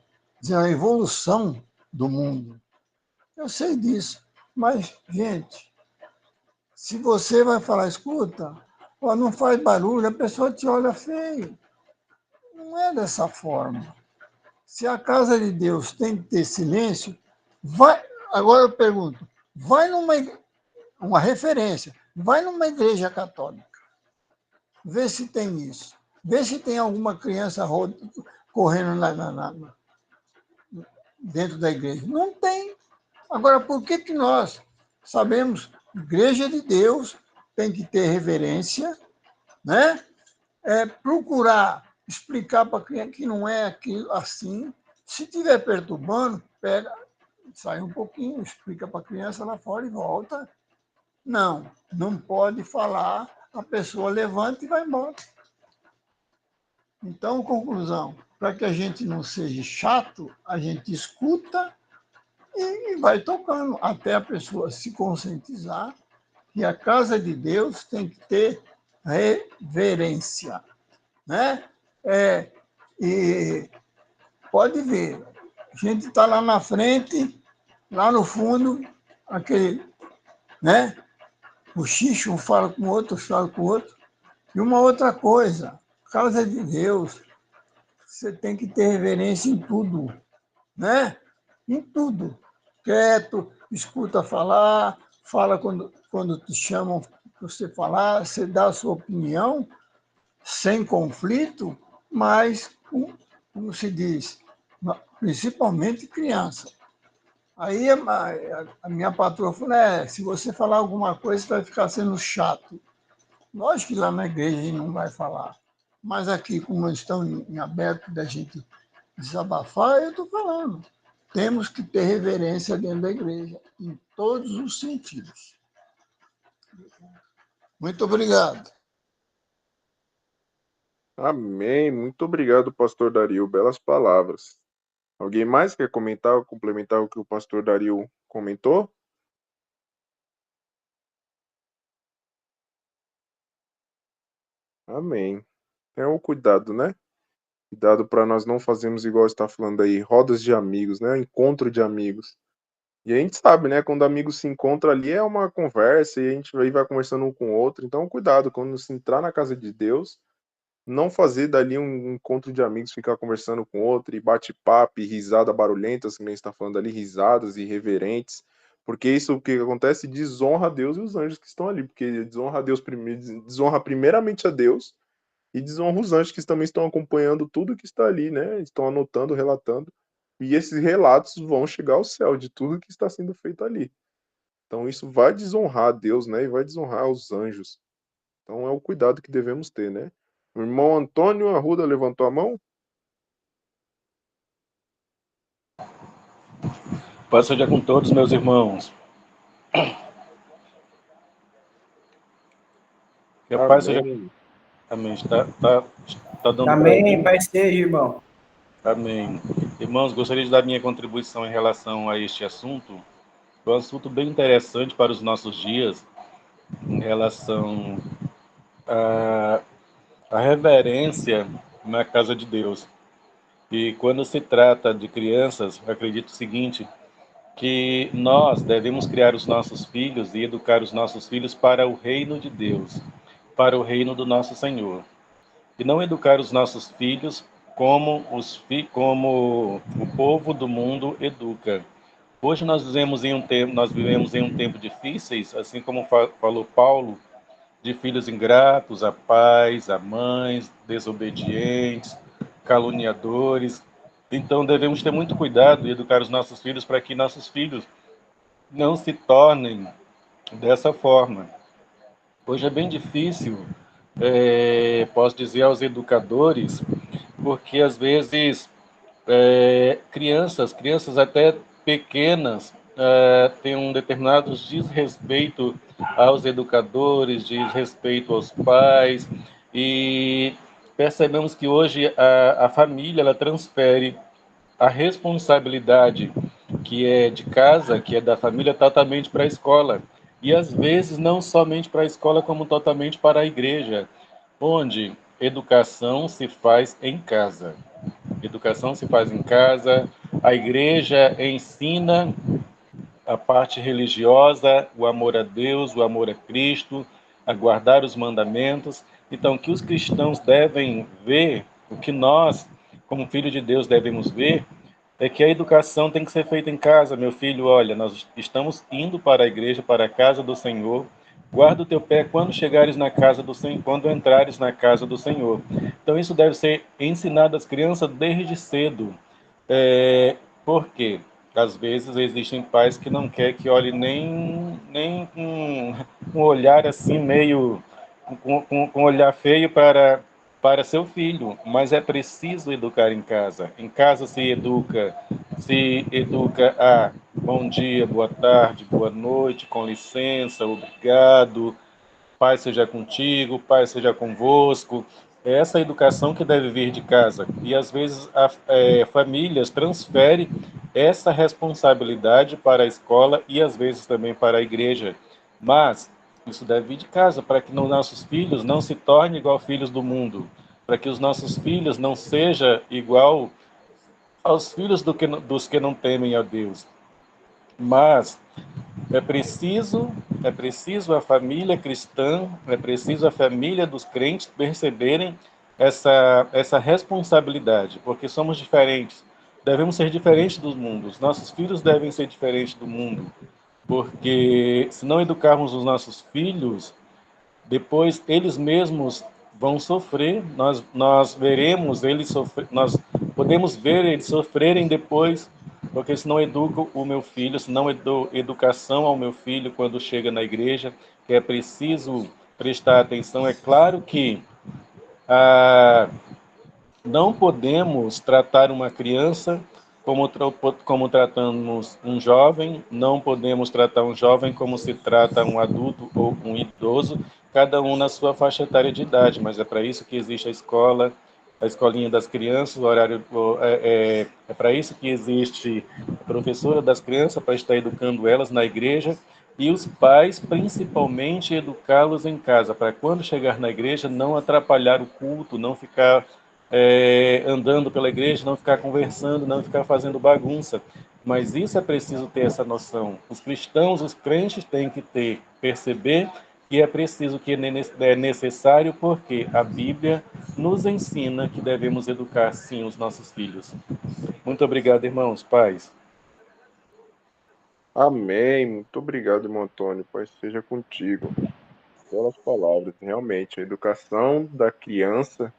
a evolução do mundo. Eu sei disso, mas, gente, se você vai falar, escuta, não faz barulho, a pessoa te olha feio. Não é dessa forma. Se a casa de Deus tem que ter silêncio, agora eu pergunto, vai uma referência, vai numa igreja católica, vê se tem isso, vê se tem alguma criança correndo dentro da igreja. Não tem. Agora, por que nós sabemos, igreja de Deus tem que ter reverência, né? Procurar explicar para a criança que não é aquilo assim. Se estiver perturbando, sai um pouquinho, explica para a criança lá fora e volta. Não pode falar, a pessoa levanta e vai embora. Então, conclusão, para que a gente não seja chato, a gente escuta e vai tocando até a pessoa se conscientizar que a casa de Deus tem que ter reverência, né? E pode ver, a gente está lá na frente, lá no fundo, aquele, né? O xixo, um fala com o outro, fala com o outro. E uma outra coisa, casa de Deus, você tem que ter reverência em tudo, né? Em tudo. Quieto, escuta falar, fala quando te chamam para você falar, você dá a sua opinião, sem conflito, mas, como se diz, principalmente criança. Aí a minha patroa falou, se você falar alguma coisa, vai ficar sendo chato. Lógico que lá na igreja a gente não vai falar, mas aqui, como estão em aberto da gente desabafar, eu estou falando. Temos que ter reverência dentro da igreja, em todos os sentidos. Muito obrigado. Amém. Muito obrigado, pastor Dario. Belas palavras. Alguém mais quer comentar ou complementar o que o pastor Dario comentou? Amém. É o cuidado, né? Cuidado para nós não fazermos igual está falando aí, rodas de amigos, né? Encontro de amigos. E a gente sabe, né? Quando amigos se encontram ali é uma conversa e a gente vai conversando um com o outro. Então, cuidado, quando se entrar na casa de Deus, não fazer dali um encontro de amigos, ficar conversando com outro e bate-papo e risada barulhenta, assim, nem está falando ali, risadas irreverentes, porque isso, o que acontece, desonra a Deus e os anjos que estão ali, porque desonra a Deus primeiro, desonra primeiramente a Deus e desonra os anjos que também estão acompanhando tudo que está ali, né? Estão anotando, relatando, e esses relatos vão chegar ao céu de tudo que está sendo feito ali. Então isso vai desonrar a Deus, né? E vai desonrar os anjos. Então é o cuidado que devemos ter, né? O irmão Antônio Arruda levantou a mão? Paz seja com todos, meus irmãos. Que a paz seja. Amém. Amém. Está dando Amém, Pai seja, irmão. Amém. Irmãos, gostaria de dar minha contribuição em relação a este assunto. É um assunto bem interessante para os nossos dias, em relação à reverência na casa de Deus. E quando se trata de crianças, eu acredito o seguinte, que nós devemos criar os nossos filhos e educar os nossos filhos para o reino de Deus, para o reino do nosso Senhor. E não educar os nossos filhos como o povo do mundo educa. Hoje nós vivemos em um tempo difíceis, assim como falou Paulo, de filhos ingratos, a pais, a mães, desobedientes, caluniadores. Então devemos ter muito cuidado e educar os nossos filhos para que nossos filhos não se tornem dessa forma. Hoje é bem difícil, posso dizer aos educadores, porque às vezes crianças até pequenas têm um determinado desrespeito aos educadores, desrespeito aos pais, e percebemos que hoje a família ela transfere a responsabilidade que é de casa, que é da família, totalmente para a escola. E às vezes não somente para a escola, como totalmente para a igreja, onde educação se faz em casa. Educação se faz em casa, a igreja ensina a parte religiosa, o amor a Deus, o amor a Cristo, a guardar os mandamentos. Então, o que os cristãos devem ver, o que nós, como filhos de Deus, devemos ver, é que a educação tem que ser feita em casa. Meu filho, olha, nós estamos indo para a igreja, para a casa do Senhor. Guarda o teu pé quando chegares na casa do Senhor, quando entrares na casa do Senhor. Então, isso deve ser ensinado às crianças desde cedo. Por quê? Às vezes existem pais que não querem que olhe nem um olhar assim meio com olhar feio para seu filho, mas é preciso educar em casa. Em casa se educa a bom dia, boa tarde, boa noite, com licença, obrigado, Pai seja contigo, Pai seja convosco. É essa educação que deve vir de casa. E às vezes famílias transferem essa responsabilidade para a escola e às vezes também para a igreja. Mas isso deve vir de casa, para que nossos filhos não se tornem igual filhos do mundo, para que os nossos filhos não sejam igual aos filhos dos que não temem a Deus. Mas é preciso a família cristã, é preciso a família dos crentes perceberem essa responsabilidade, porque somos diferentes. Devemos ser diferentes do mundo. Os nossos filhos devem ser diferentes do mundo, porque se não educarmos os nossos filhos, depois eles mesmos vão sofrer. Nós veremos eles sofrer, nós podemos ver eles sofrerem depois, porque se não educo o meu filho, se não dou educação ao meu filho quando chega na igreja, que é preciso prestar atenção. É claro que não podemos tratar uma criança como tratamos um jovem, não podemos tratar um jovem como se trata um adulto ou um idoso, cada um na sua faixa etária de idade, mas é para isso que existe a escola, a escolinha das crianças, o horário é para isso que existe a professora das crianças, para estar educando elas na igreja, e os pais, principalmente, educá-los em casa, para quando chegar na igreja não atrapalhar o culto, não ficar andando pela igreja, não ficar conversando, não ficar fazendo bagunça. Mas isso é preciso ter essa noção. Os cristãos, os crentes têm que perceber que é preciso, que é necessário, porque a Bíblia nos ensina que devemos educar, sim, os nossos filhos. Muito obrigado, irmãos, pais. Amém. Muito obrigado, irmão Antônio. Pai seja contigo. Belas palavras. Realmente, a educação da criança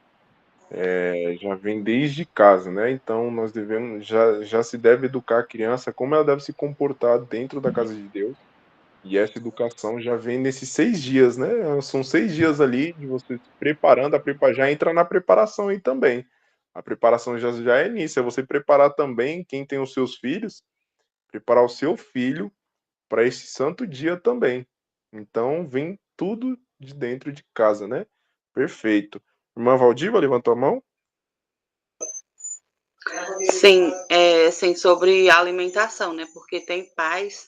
já vem desde casa, né? Então, nós devemos, já se deve educar a criança como ela deve se comportar dentro da casa de Deus. E essa educação já vem nesses 6 dias, né? São 6 dias ali de você se preparando, já entra na preparação aí também. A preparação já é nisso, é você preparar também, quem tem os seus filhos, preparar o seu filho para esse santo dia também. Então, vem tudo de dentro de casa, né? Perfeito. Irmã Valdiva, levantou a mão? Sim, sobre a alimentação, né? Porque tem pais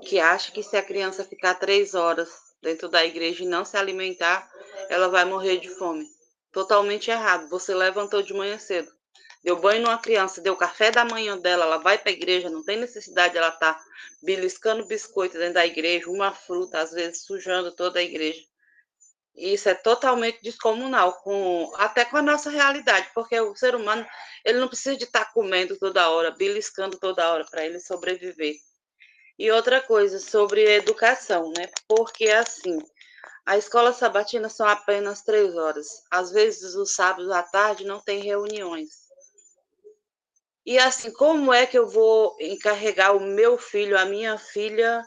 que acham que se a criança ficar 3 horas dentro da igreja e não se alimentar, ela vai morrer de fome. Totalmente errado. Você levantou de manhã cedo, deu banho numa criança, deu café da manhã dela, ela vai para a igreja, não tem necessidade de ela estar beliscando biscoito dentro da igreja, uma fruta, às vezes sujando toda a igreja. Isso é totalmente descomunal, até com a nossa realidade, porque o ser humano ele não precisa de estar comendo toda hora, beliscando toda hora para ele sobreviver. E outra coisa sobre educação, né? Porque assim, a escola sabatina são apenas 3 horas. Às vezes, os sábados à tarde não tem reuniões. E assim, como é que eu vou encarregar o meu filho, a minha filha,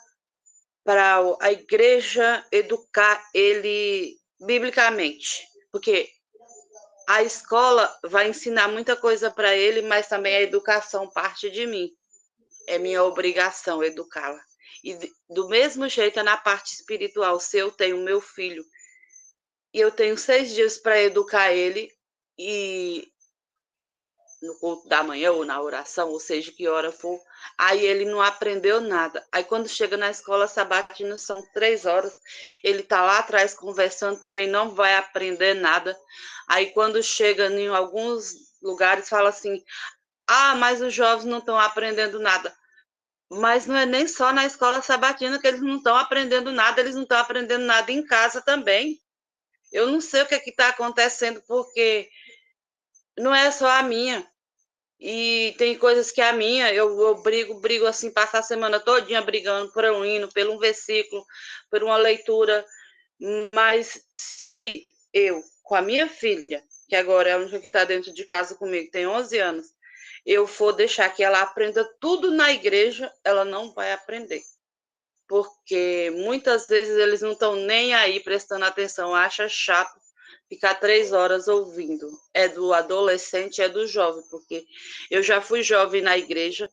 para a igreja educar ele biblicamente? Porque a escola vai ensinar muita coisa para ele, mas também a educação parte de mim. É minha obrigação educá-la. E do mesmo jeito, na parte espiritual, se eu tenho meu filho e eu tenho 6 dias para educar ele, e no culto da manhã ou na oração, ou seja, que hora for, aí ele não aprendeu nada. Aí quando chega na escola sabatina, são 3 horas, ele está lá atrás conversando e não vai aprender nada. Aí quando chega em alguns lugares, fala assim, mas os jovens não estão aprendendo nada. Mas não é nem só na escola sabatina que eles não estão aprendendo nada, eles não estão aprendendo nada em casa também. Eu não sei o que está acontecendo, porque não é só a minha. E tem coisas que a minha, eu brigo assim, passar a semana todinha brigando por um hino, por um versículo, por uma leitura. Mas se eu, com a minha filha, que agora é a única que está dentro de casa comigo, tem 11 anos, eu for deixar que ela aprenda tudo na igreja, ela não vai aprender. Porque muitas vezes eles não estão nem aí prestando atenção, acha chato ficar 3 horas ouvindo. É do adolescente, é do jovem, porque eu já fui jovem na igreja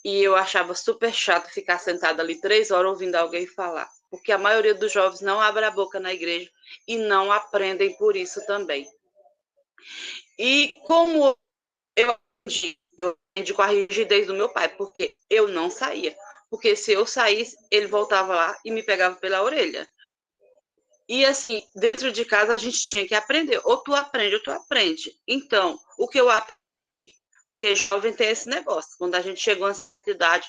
e eu achava super chato ficar sentada ali 3 horas ouvindo alguém falar. Porque a maioria dos jovens não abre a boca na igreja e não aprendem por isso também. E como eu aprendi com a rigidez do meu pai, porque eu não saía. Porque se eu saísse, ele voltava lá e me pegava pela orelha. E assim, dentro de casa a gente tinha que aprender. Ou tu aprende, ou tu aprende. Então, o que eu aprendi, porque jovem tem esse negócio. Quando a gente chegou na cidade,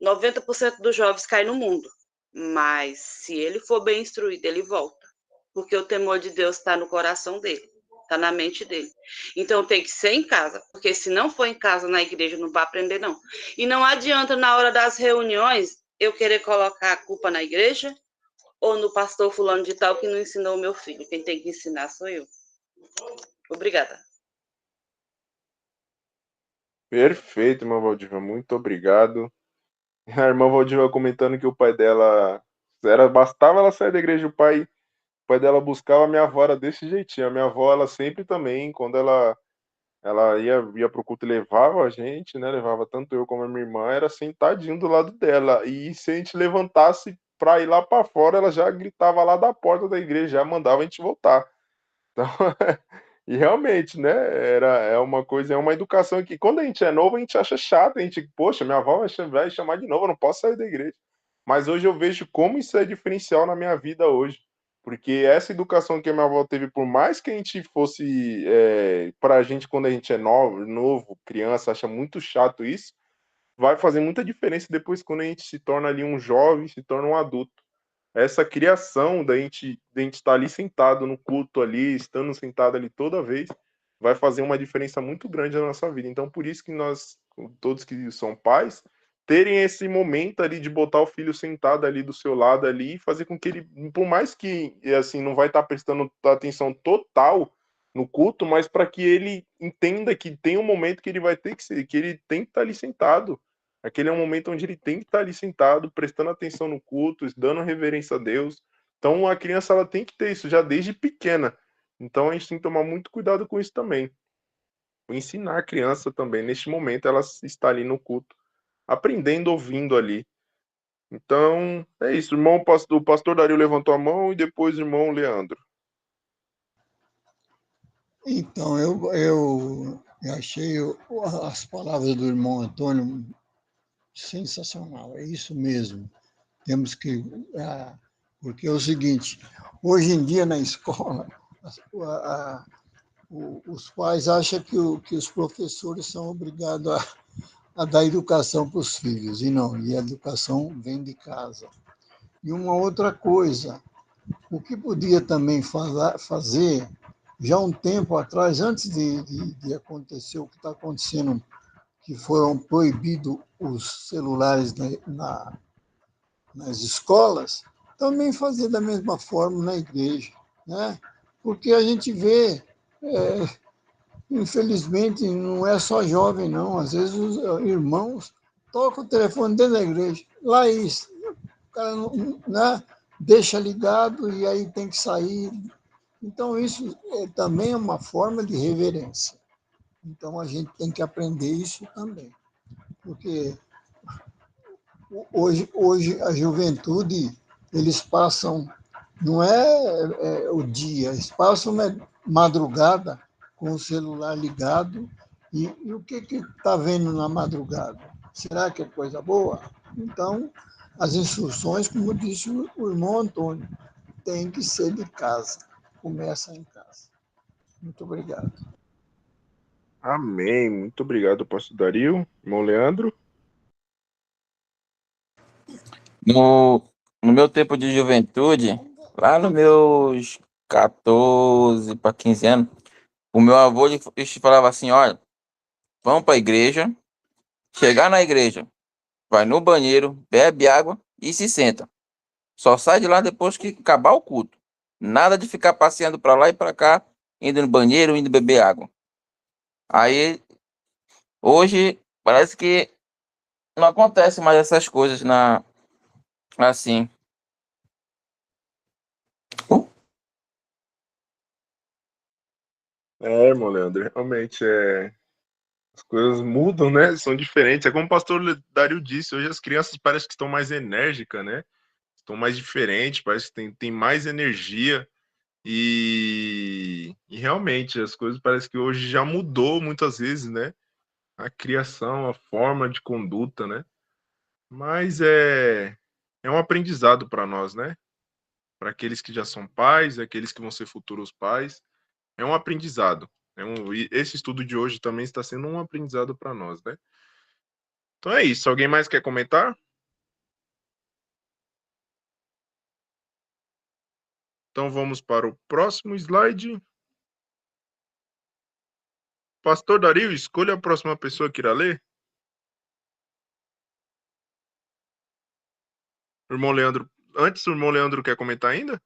90% dos jovens caem no mundo. Mas se ele for bem instruído, ele volta. Porque o temor de Deus está no coração dele, está na mente dele. Então tem que ser em casa, porque se não for em casa, na igreja, não vai aprender, não. E não adianta, na hora das reuniões, eu querer colocar a culpa na igreja ou no pastor fulano de tal que não ensinou o meu filho. Quem tem que ensinar sou eu. Obrigada. Perfeito, irmã Valdiva, muito obrigado. A irmã Valdiva comentando que o pai dela bastava ela sair da igreja, o pai dela buscava. A minha avó era desse jeitinho. A minha avó, ela sempre também, quando ela ia pro culto e levava a gente, né? Levava tanto eu como a minha irmã, era sentadinho do lado dela. E se a gente levantasse para ir lá para fora, ela já gritava lá da porta da igreja, já mandava a gente voltar. Então, e realmente, né? É uma coisa, é uma educação que quando a gente é novo, a gente acha chato, a gente, poxa, minha avó vai chamar de novo, eu não posso sair da igreja. Mas hoje eu vejo como isso é diferencial na minha vida hoje. Porque essa educação que a minha avó teve, por mais que a gente fosse, para a gente, quando a gente é novo, criança, acha muito chato isso, vai fazer muita diferença depois quando a gente se torna ali um jovem, se torna um adulto. Essa criação da gente estar ali sentado no culto ali, estando sentado ali toda vez, vai fazer uma diferença muito grande na nossa vida. Então, por isso que nós, todos que são pais, terem esse momento ali de botar o filho sentado ali do seu lado ali e fazer com que ele, por mais que assim não vai estar prestando atenção total no culto, mas para que ele entenda que tem um momento que ele vai ter que ele tem que estar ali sentado. Aquele é um momento onde ele tem que estar ali sentado, prestando atenção no culto, dando reverência a Deus. Então a criança ela tem que ter isso já desde pequena. Então a gente tem que tomar muito cuidado com isso também. Ensinar a criança também, neste momento, ela está ali no culto, aprendendo, ouvindo ali. Então, é isso. O pastor Dario levantou a mão e depois o irmão Leandro. Então, eu achei as palavras do irmão Antônio sensacional, é isso mesmo. Temos que. Porque é o seguinte: hoje em dia na escola, os pais acham que os professores são obrigados a dar educação para os filhos, e não, e a educação vem de casa. E uma outra coisa, o que podia também fazer, já um tempo atrás, antes de acontecer o que está acontecendo, que foram proibidos os celulares nas escolas, também fazer da mesma forma na igreja, né? Porque a gente vê, infelizmente, não é só jovem, não. Às vezes os irmãos tocam o telefone dentro da igreja, lá isso, o cara não, né? Deixa ligado e aí tem que sair. Então, isso também é uma forma de reverência. Então, a gente tem que aprender isso também. Porque hoje a juventude, eles passam, não é o dia, eles passam madrugada com o celular ligado, e o que está vendo na madrugada? Será que é coisa boa? Então, as instruções, como disse o irmão Antônio, tem que ser de casa, começa em casa. Muito obrigado. Amém. Muito obrigado, pastor Dario. Irmão Leandro. No meu tempo de juventude, lá nos meus 14 para 15 anos, o meu avô ele falava assim: olha, vamos para a igreja, chegar na igreja, vai no banheiro, bebe água e se senta. Só sai de lá depois que acabar o culto. Nada de ficar passeando para lá e para cá, indo no banheiro, indo beber água. Aí, hoje, parece que não acontece mais essas coisas assim. Irmão Leandro, realmente as coisas mudam, né? São diferentes. É como o pastor Dario disse, hoje as crianças parecem que estão mais enérgicas, né? Estão mais diferentes, parece que tem mais energia. E realmente as coisas parece que hoje já mudou muitas vezes, né? A criação, a forma de conduta, né? Mas é um aprendizado para nós, né? Para aqueles que já são pais, aqueles que vão ser futuros pais, é um aprendizado. E esse estudo de hoje também está sendo um aprendizado para nós, né? Então é isso. Alguém mais quer comentar? Então vamos para o próximo slide. Pastor Dario, escolha a próxima pessoa que irá ler. O irmão Leandro, antes o irmão Leandro quer comentar ainda?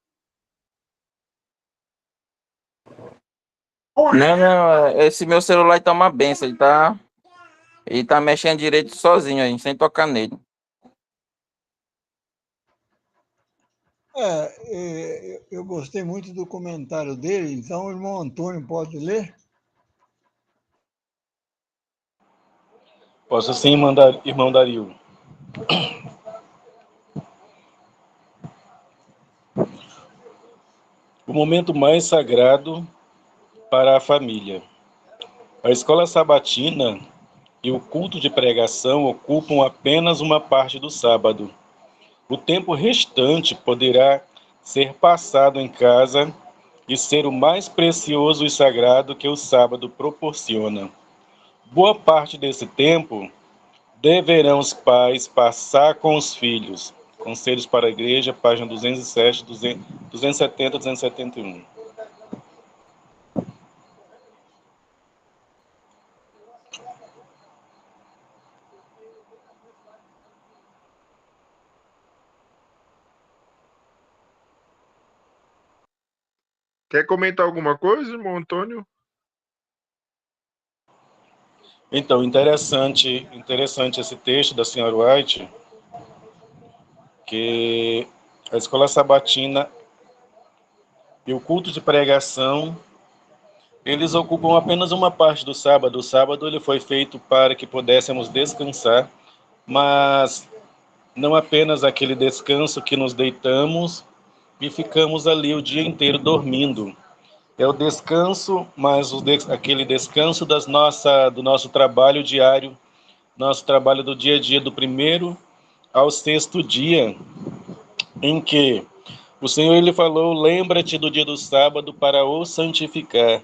Não, esse meu celular tá uma benção, ele tá mexendo direito sozinho aí, sem tocar nele. Eu gostei muito do comentário dele, então o irmão Antônio pode ler? Posso sim, irmão Dario. O momento mais sagrado para a família. A escola sabatina e o culto de pregação ocupam apenas uma parte do sábado. O tempo restante poderá ser passado em casa e ser o mais precioso e sagrado que o sábado proporciona. Boa parte desse tempo deverão os pais passar com os filhos. Conselhos para a Igreja, página 207, 270, 271. Quer comentar alguma coisa, irmão Antônio? Então, interessante esse texto da senhora White, que a escola sabatina e o culto de pregação, eles ocupam apenas uma parte do sábado. O sábado ele foi feito para que pudéssemos descansar, mas não apenas aquele descanso que nos deitamos e ficamos ali o dia inteiro dormindo. É o descanso, mas aquele descanso do nosso trabalho diário, nosso trabalho do dia a dia, do primeiro ao sexto dia, em que o Senhor ele falou: lembra-te do dia do sábado para o santificar.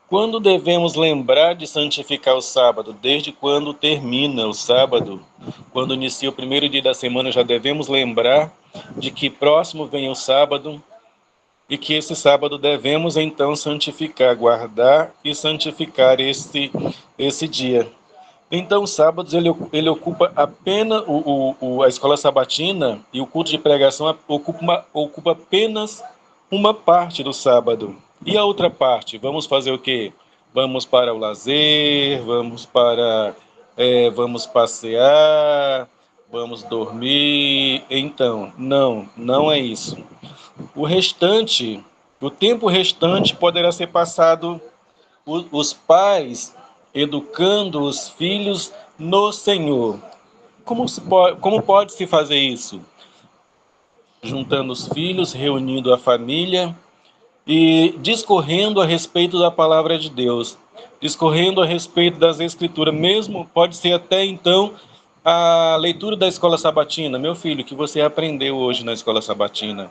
Quando devemos lembrar de santificar o sábado? Desde quando termina o sábado? Quando inicia o primeiro dia da semana, já devemos lembrar de que próximo vem o sábado e que esse sábado devemos então santificar, guardar e santificar esse dia. Então, os sábados ele ocupa apenas a escola sabatina e o culto de pregação ocupa apenas uma parte do sábado. E a outra parte, vamos fazer o quê? Vamos para o lazer, vamos passear, vamos dormir. Então, não é isso. O tempo restante poderá ser passado os pais educando os filhos no Senhor. Como pode se fazer isso? Juntando os filhos, reunindo a família e discorrendo a respeito da palavra de Deus, discorrendo a respeito das Escrituras, mesmo pode ser até então a leitura da escola sabatina. Meu filho, o que você aprendeu hoje na escola sabatina?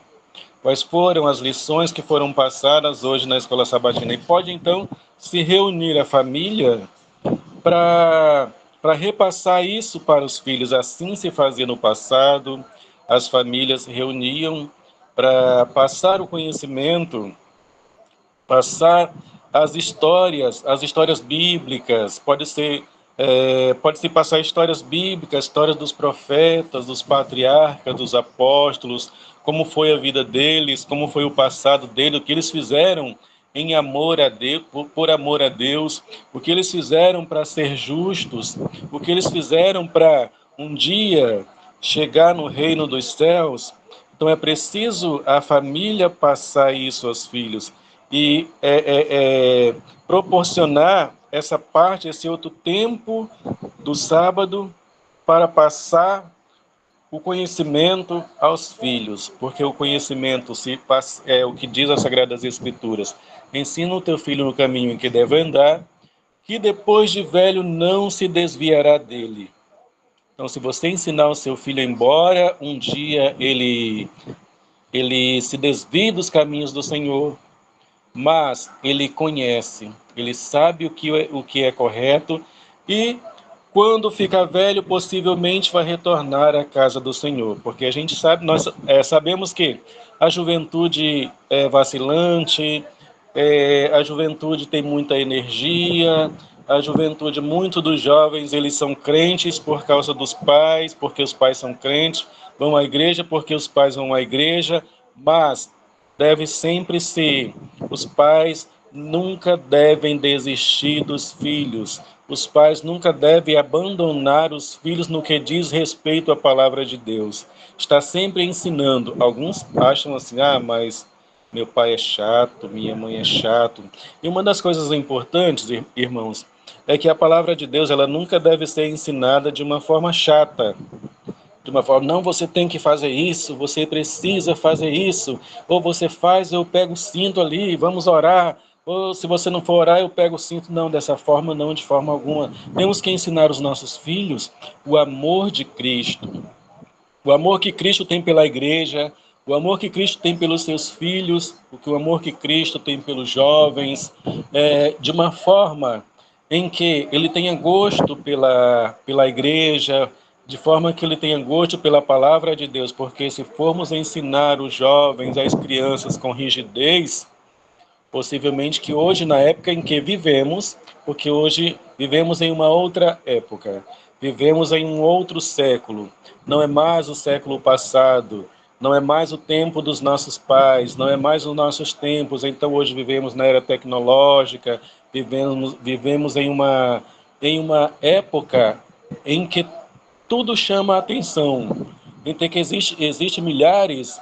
Quais foram as lições que foram passadas hoje na escola sabatina? E pode então se reunir a família para repassar isso para os filhos. Assim se fazia no passado, as famílias se reuniam para passar o conhecimento, passar as histórias bíblicas, pode-se passar histórias bíblicas, histórias dos profetas, dos patriarcas, dos apóstolos, como foi a vida deles, como foi o passado deles, o que eles fizeram em amor a Deus, por amor a Deus, o que eles fizeram para ser justos, o que eles fizeram para um dia chegar no reino dos céus. Então é preciso a família passar isso aos filhos e proporcionar essa parte, esse outro tempo do sábado para passar o conhecimento aos filhos, porque o conhecimento é o que diz as Sagradas Escrituras. Ensina o teu filho no caminho em que deve andar, que depois de velho não se desviará dele. Então, se você ensinar o seu filho, embora um dia ele se desvie dos caminhos do Senhor, mas ele conhece, ele sabe o que é correto e quando ficar velho, possivelmente vai retornar à casa do Senhor, porque a gente sabe, nós sabemos que a juventude é vacilante, a juventude tem muita energia, a juventude, muitos dos jovens, eles são crentes por causa dos pais, porque os pais são crentes, vão à igreja porque os pais vão à igreja, mas deve sempre ser, os pais nunca devem desistir dos filhos, os pais nunca devem abandonar os filhos no que diz respeito à palavra de Deus. Está sempre ensinando. Alguns acham assim, mas meu pai é chato, minha mãe é chato. E uma das coisas importantes, irmãos, é que a palavra de Deus, ela nunca deve ser ensinada de uma forma chata. De uma forma, não, você tem que fazer isso, você precisa fazer isso, ou você faz, eu pego o cinto ali, vamos orar, ou se você não for orar, eu pego o cinto. Não, dessa forma não, de forma alguma. Temos que ensinar os nossos filhos o amor de Cristo, o amor que Cristo tem pela igreja, o amor que Cristo tem pelos seus filhos, o amor que Cristo tem pelos jovens, de uma forma em que ele tenha gosto pela igreja, de forma que ele tenha gosto pela palavra de Deus, porque se formos ensinar os jovens, as crianças com rigidez, possivelmente que hoje, na época em que vivemos, porque hoje vivemos em uma outra época, vivemos em um outro século, não é mais o século passado, não é mais o tempo dos nossos pais, não é mais os nossos tempos, então hoje vivemos na era tecnológica, vivemos em uma época em que tudo chama a atenção, em que existe milhares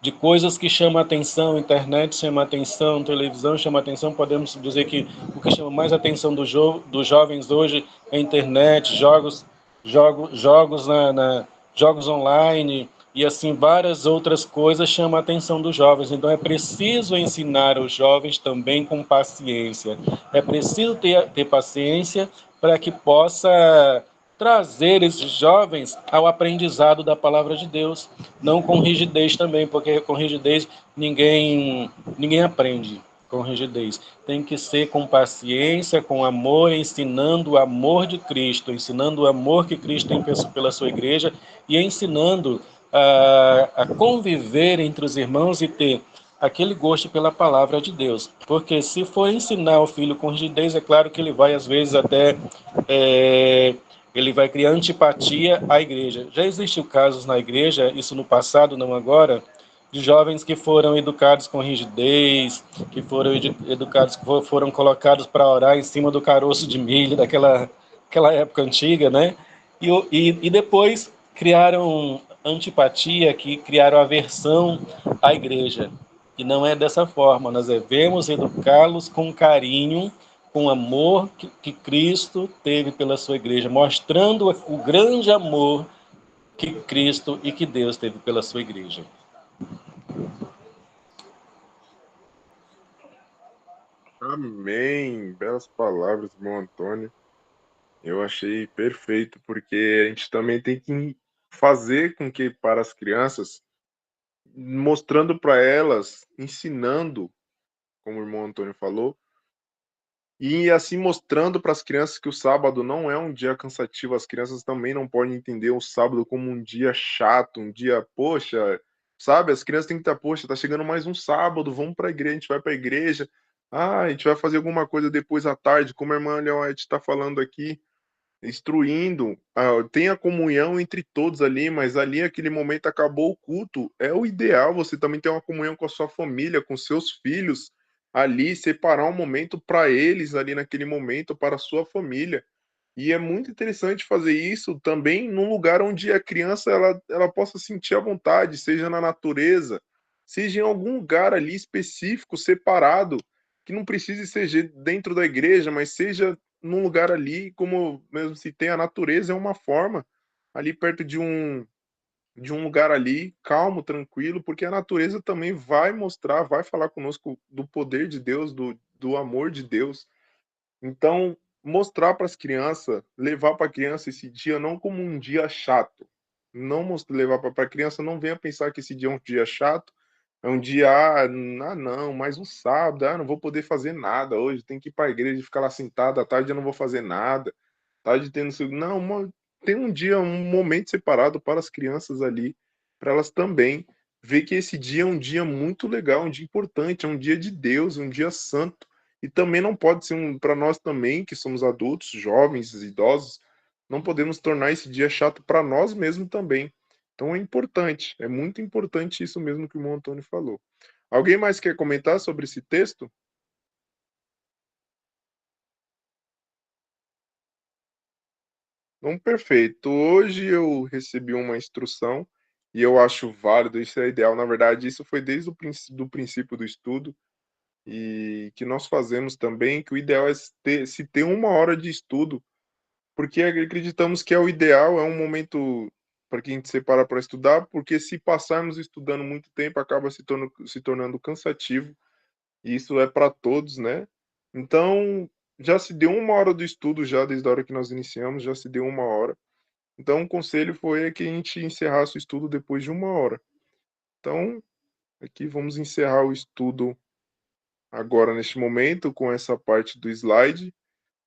de coisas que chamam a atenção, internet chama a atenção, televisão chama a atenção, podemos dizer que o que chama mais a atenção dos jovens hoje é a internet, jogos jogos online e assim várias outras coisas chamam a atenção dos jovens. Então é preciso ensinar os jovens também com paciência. É preciso ter paciência para que possa trazer esses jovens ao aprendizado da palavra de Deus, não com rigidez também, porque com rigidez ninguém aprende com rigidez. Tem que ser com paciência, com amor, ensinando o amor de Cristo, ensinando o amor que Cristo tem pela sua igreja e ensinando a conviver entre os irmãos e ter aquele gosto pela palavra de Deus. Porque se for ensinar o filho com rigidez, é claro que ele vai, às vezes, até ele vai criar antipatia à igreja. Já existiu casos na igreja, isso no passado, não agora, de jovens que foram educados com rigidez, que foram educados, que foram colocados para orar em cima do caroço de milho daquela época antiga, né? E depois criaram antipatia, que criaram aversão à igreja. E não é dessa forma, nós devemos educá-los com carinho, com o amor que Cristo teve pela sua igreja, mostrando o grande amor que Cristo e que Deus teve pela sua igreja. Amém. Belas palavras, irmão Antônio. Eu achei perfeito, porque a gente também tem que fazer com que, para as crianças, mostrando para elas, ensinando, como o irmão Antônio falou, e assim mostrando para as crianças que o sábado não é um dia cansativo, as crianças também não podem entender o sábado como um dia chato, um dia, poxa, sabe? As crianças têm que estar, poxa, tá chegando mais um sábado, vamos para a igreja, a gente vai para a igreja, a gente vai fazer alguma coisa depois à tarde, como a irmã Leonete está falando aqui, instruindo, tem a comunhão entre todos ali, mas ali aquele momento acabou o culto, é o ideal, você também ter uma comunhão com a sua família, com seus filhos, ali, separar um momento para eles ali naquele momento, para a sua família. E é muito interessante fazer isso também num lugar onde a criança ela possa sentir à vontade, seja na natureza, seja em algum lugar ali específico, separado, que não precise ser dentro da igreja, mas seja num lugar ali, como mesmo se tem a natureza, é uma forma, ali perto de de um lugar ali calmo, tranquilo, porque a natureza também vai mostrar, vai falar conosco do poder de Deus, do amor de Deus. Então, mostrar para as crianças, levar para a criança esse dia não como um dia chato. Não levar para a criança, não venha pensar que esse dia é um dia chato, é um dia, não, mais um sábado, não vou poder fazer nada hoje, tem que ir para a igreja, ficar lá sentado, à tarde eu não vou fazer nada, tarde tem não sei, não, tem um dia, um momento separado para as crianças ali, para elas também ver que esse dia é um dia muito legal, um dia importante, é um dia de Deus, um dia santo, e também não pode ser para nós também, que somos adultos, jovens, idosos, não podemos tornar esse dia chato para nós mesmos também. Então é importante, é muito importante isso mesmo que o irmão Antônio falou. Alguém mais quer comentar sobre esse texto? Então, perfeito. Hoje eu recebi uma instrução e eu acho válido, isso é ideal. Na verdade, isso foi desde o princípio do estudo e que nós fazemos também, que o ideal é se ter 1 hora de estudo, porque acreditamos que é o ideal, é um momento para que a gente separa para estudar, porque se passarmos estudando muito tempo, acaba se tornando cansativo, e isso é para todos, né? Então, já se deu 1 hora do estudo, já desde a hora que nós iniciamos, já se deu 1 hora. Então, o conselho foi que a gente encerrasse o estudo depois de 1 hora. Então, aqui vamos encerrar o estudo agora, neste momento, com essa parte do slide,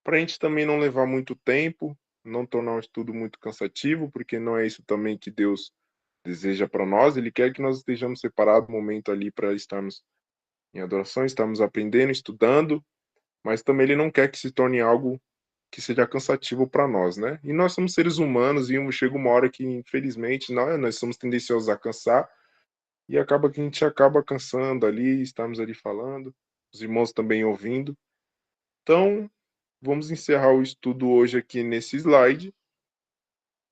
para a gente também não levar muito tempo, não tornar o estudo muito cansativo, porque não é isso também que Deus deseja para nós. Ele quer que nós estejamos separados um momento ali para estarmos em adoração, estarmos aprendendo, estudando, mas também Ele não quer que se torne algo que seja cansativo para nós, né? E nós somos seres humanos e chega uma hora que, infelizmente, nós somos tendenciosos a cansar e acaba que a gente acaba cansando ali, estamos ali falando, os irmãos também ouvindo. Então, vamos encerrar o estudo hoje aqui nesse slide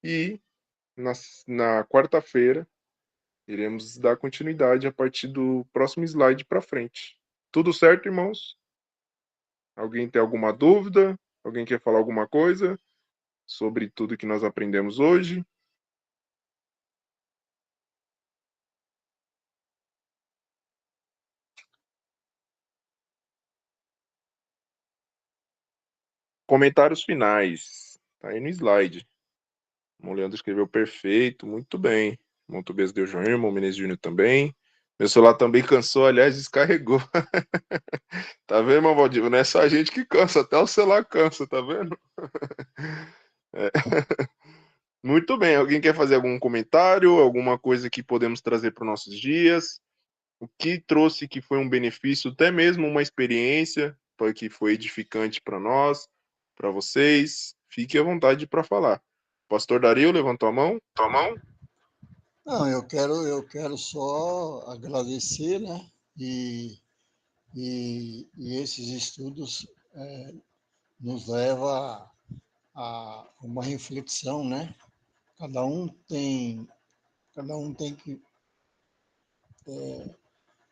e na quarta-feira iremos dar continuidade a partir do próximo slide para frente. Tudo certo, irmãos? Alguém tem alguma dúvida? Alguém quer falar alguma coisa sobre tudo que nós aprendemos hoje? Comentários finais. Tá aí no slide. O Leandro escreveu perfeito, muito bem. Montobias deu João, irmão Menezes Júnior também. Meu celular também cansou, aliás, descarregou. Tá vendo, irmão Valdir? Não é só a gente que cansa, até o celular cansa, tá vendo? É. Muito bem. Alguém quer fazer algum comentário? Alguma coisa que podemos trazer para os nossos dias? O que trouxe que foi um benefício, até mesmo uma experiência que foi edificante para nós, para vocês? Fique à vontade para falar. Pastor Dario, levantou a mão? Não, eu quero só agradecer, né? E esses estudos nos levam a uma reflexão, né? Cada um tem que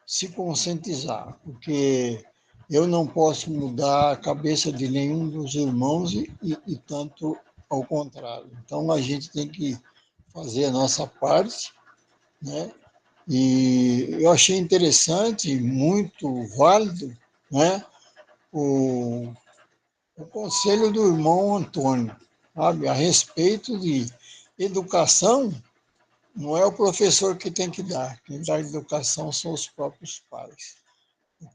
se conscientizar, porque eu não posso mudar a cabeça de nenhum dos irmãos e tanto ao contrário. Então, a gente tem que fazer a nossa parte, né? E eu achei interessante, muito válido, né? O conselho do irmão Antônio, sabe? A respeito de educação, não é o professor que tem que dar, quem dá educação são os próprios pais.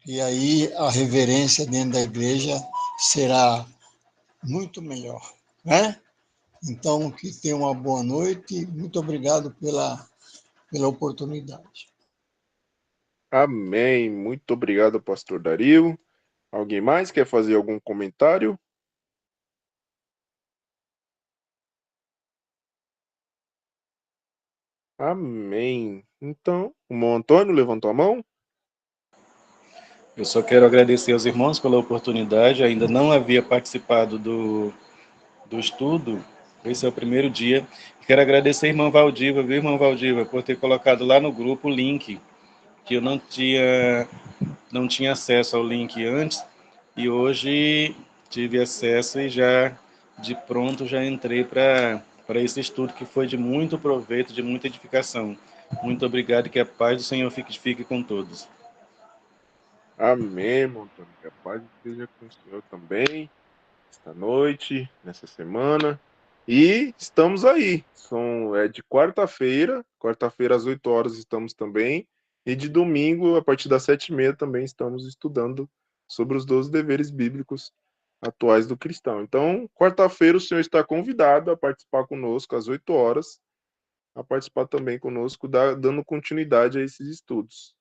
E aí a reverência dentro da igreja será muito melhor, né? Então, que tenha uma boa noite. Muito obrigado pela oportunidade. Amém. Muito obrigado, pastor Dario. Alguém mais quer fazer algum comentário? Amém. Então, o irmão Antônio levantou a mão? Eu só quero agradecer aos irmãos pela oportunidade. Ainda não havia participado do estudo. Esse é o primeiro dia. Quero agradecer a irmã Valdiva, viu, irmã Valdiva, por ter colocado lá no grupo o link, que eu não tinha acesso ao link antes, e hoje tive acesso e já, de pronto, já entrei para para esse estudo que foi de muito proveito, de muita edificação. Muito obrigado e que a paz do Senhor fique com todos. Amém, irmão Antônio. Que a paz esteja com o senhor também, esta noite, nessa semana. E estamos aí. É de quarta-feira às 8 horas estamos também. E de domingo, a partir das 7h30, também estamos estudando sobre os 12 deveres bíblicos atuais do cristão. Então, quarta-feira, o senhor está convidado a participar conosco às 8 horas, a participar também conosco, dando continuidade a esses estudos.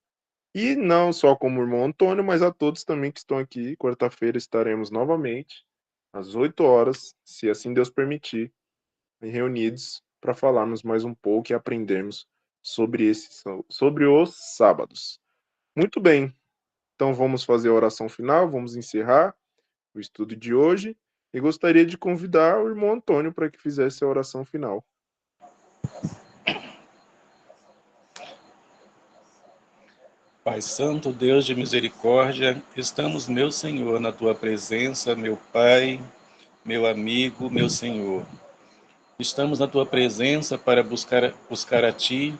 E não só como o irmão Antônio, mas a todos também que estão aqui. Quarta-feira estaremos novamente, às 8 horas, se assim Deus permitir, reunidos para falarmos mais um pouco e aprendermos sobre os sábados. Muito bem. Então vamos fazer a oração final, vamos encerrar o estudo de hoje e gostaria de convidar o irmão Antônio para que fizesse a oração final. Pai Santo, Deus de misericórdia, estamos, meu Senhor, na Tua presença, meu Pai, meu amigo, meu Senhor. Estamos na Tua presença para buscar a Ti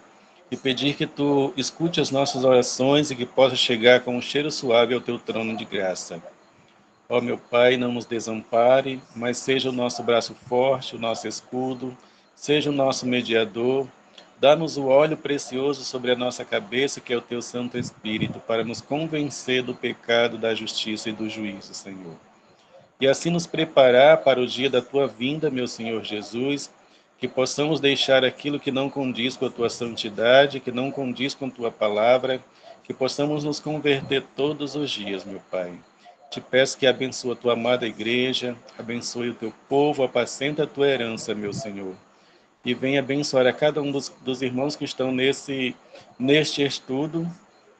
e pedir que Tu escute as nossas orações e que possa chegar com um cheiro suave ao Teu trono de graça. Ó meu Pai, não nos desampare, mas seja o nosso braço forte, o nosso escudo, seja o nosso mediador. Dá-nos o óleo precioso sobre a nossa cabeça, que é o Teu Santo Espírito, para nos convencer do pecado, da justiça e do juízo, Senhor. E assim nos preparar para o dia da Tua vinda, meu Senhor Jesus, que possamos deixar aquilo que não condiz com a Tua santidade, que não condiz com a Tua palavra, que possamos nos converter todos os dias, meu Pai. Te peço que abençoe a Tua amada igreja, abençoe o Teu povo, apacenta a Tua herança, meu Senhor. E venha abençoar a cada um dos irmãos que estão neste estudo,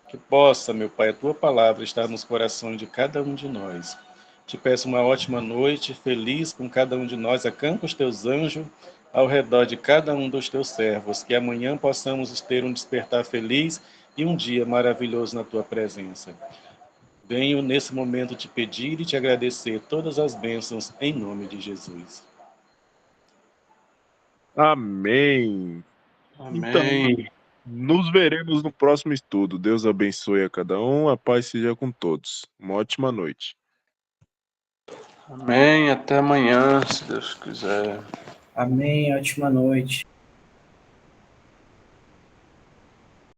que possa, meu Pai, a Tua palavra estar nos corações de cada um de nós. Te peço uma ótima noite, feliz com cada um de nós. Acampa os Teus anjos ao redor de cada um dos Teus servos, que amanhã possamos ter um despertar feliz e um dia maravilhoso na Tua presença. Venho nesse momento te pedir e te agradecer todas as bênçãos em nome de Jesus. Amém. Amém. Então, nos veremos no próximo estudo. Deus abençoe a cada um, a paz seja com todos. Uma ótima noite. Amém. Até amanhã, se Deus quiser. Amém. Ótima noite.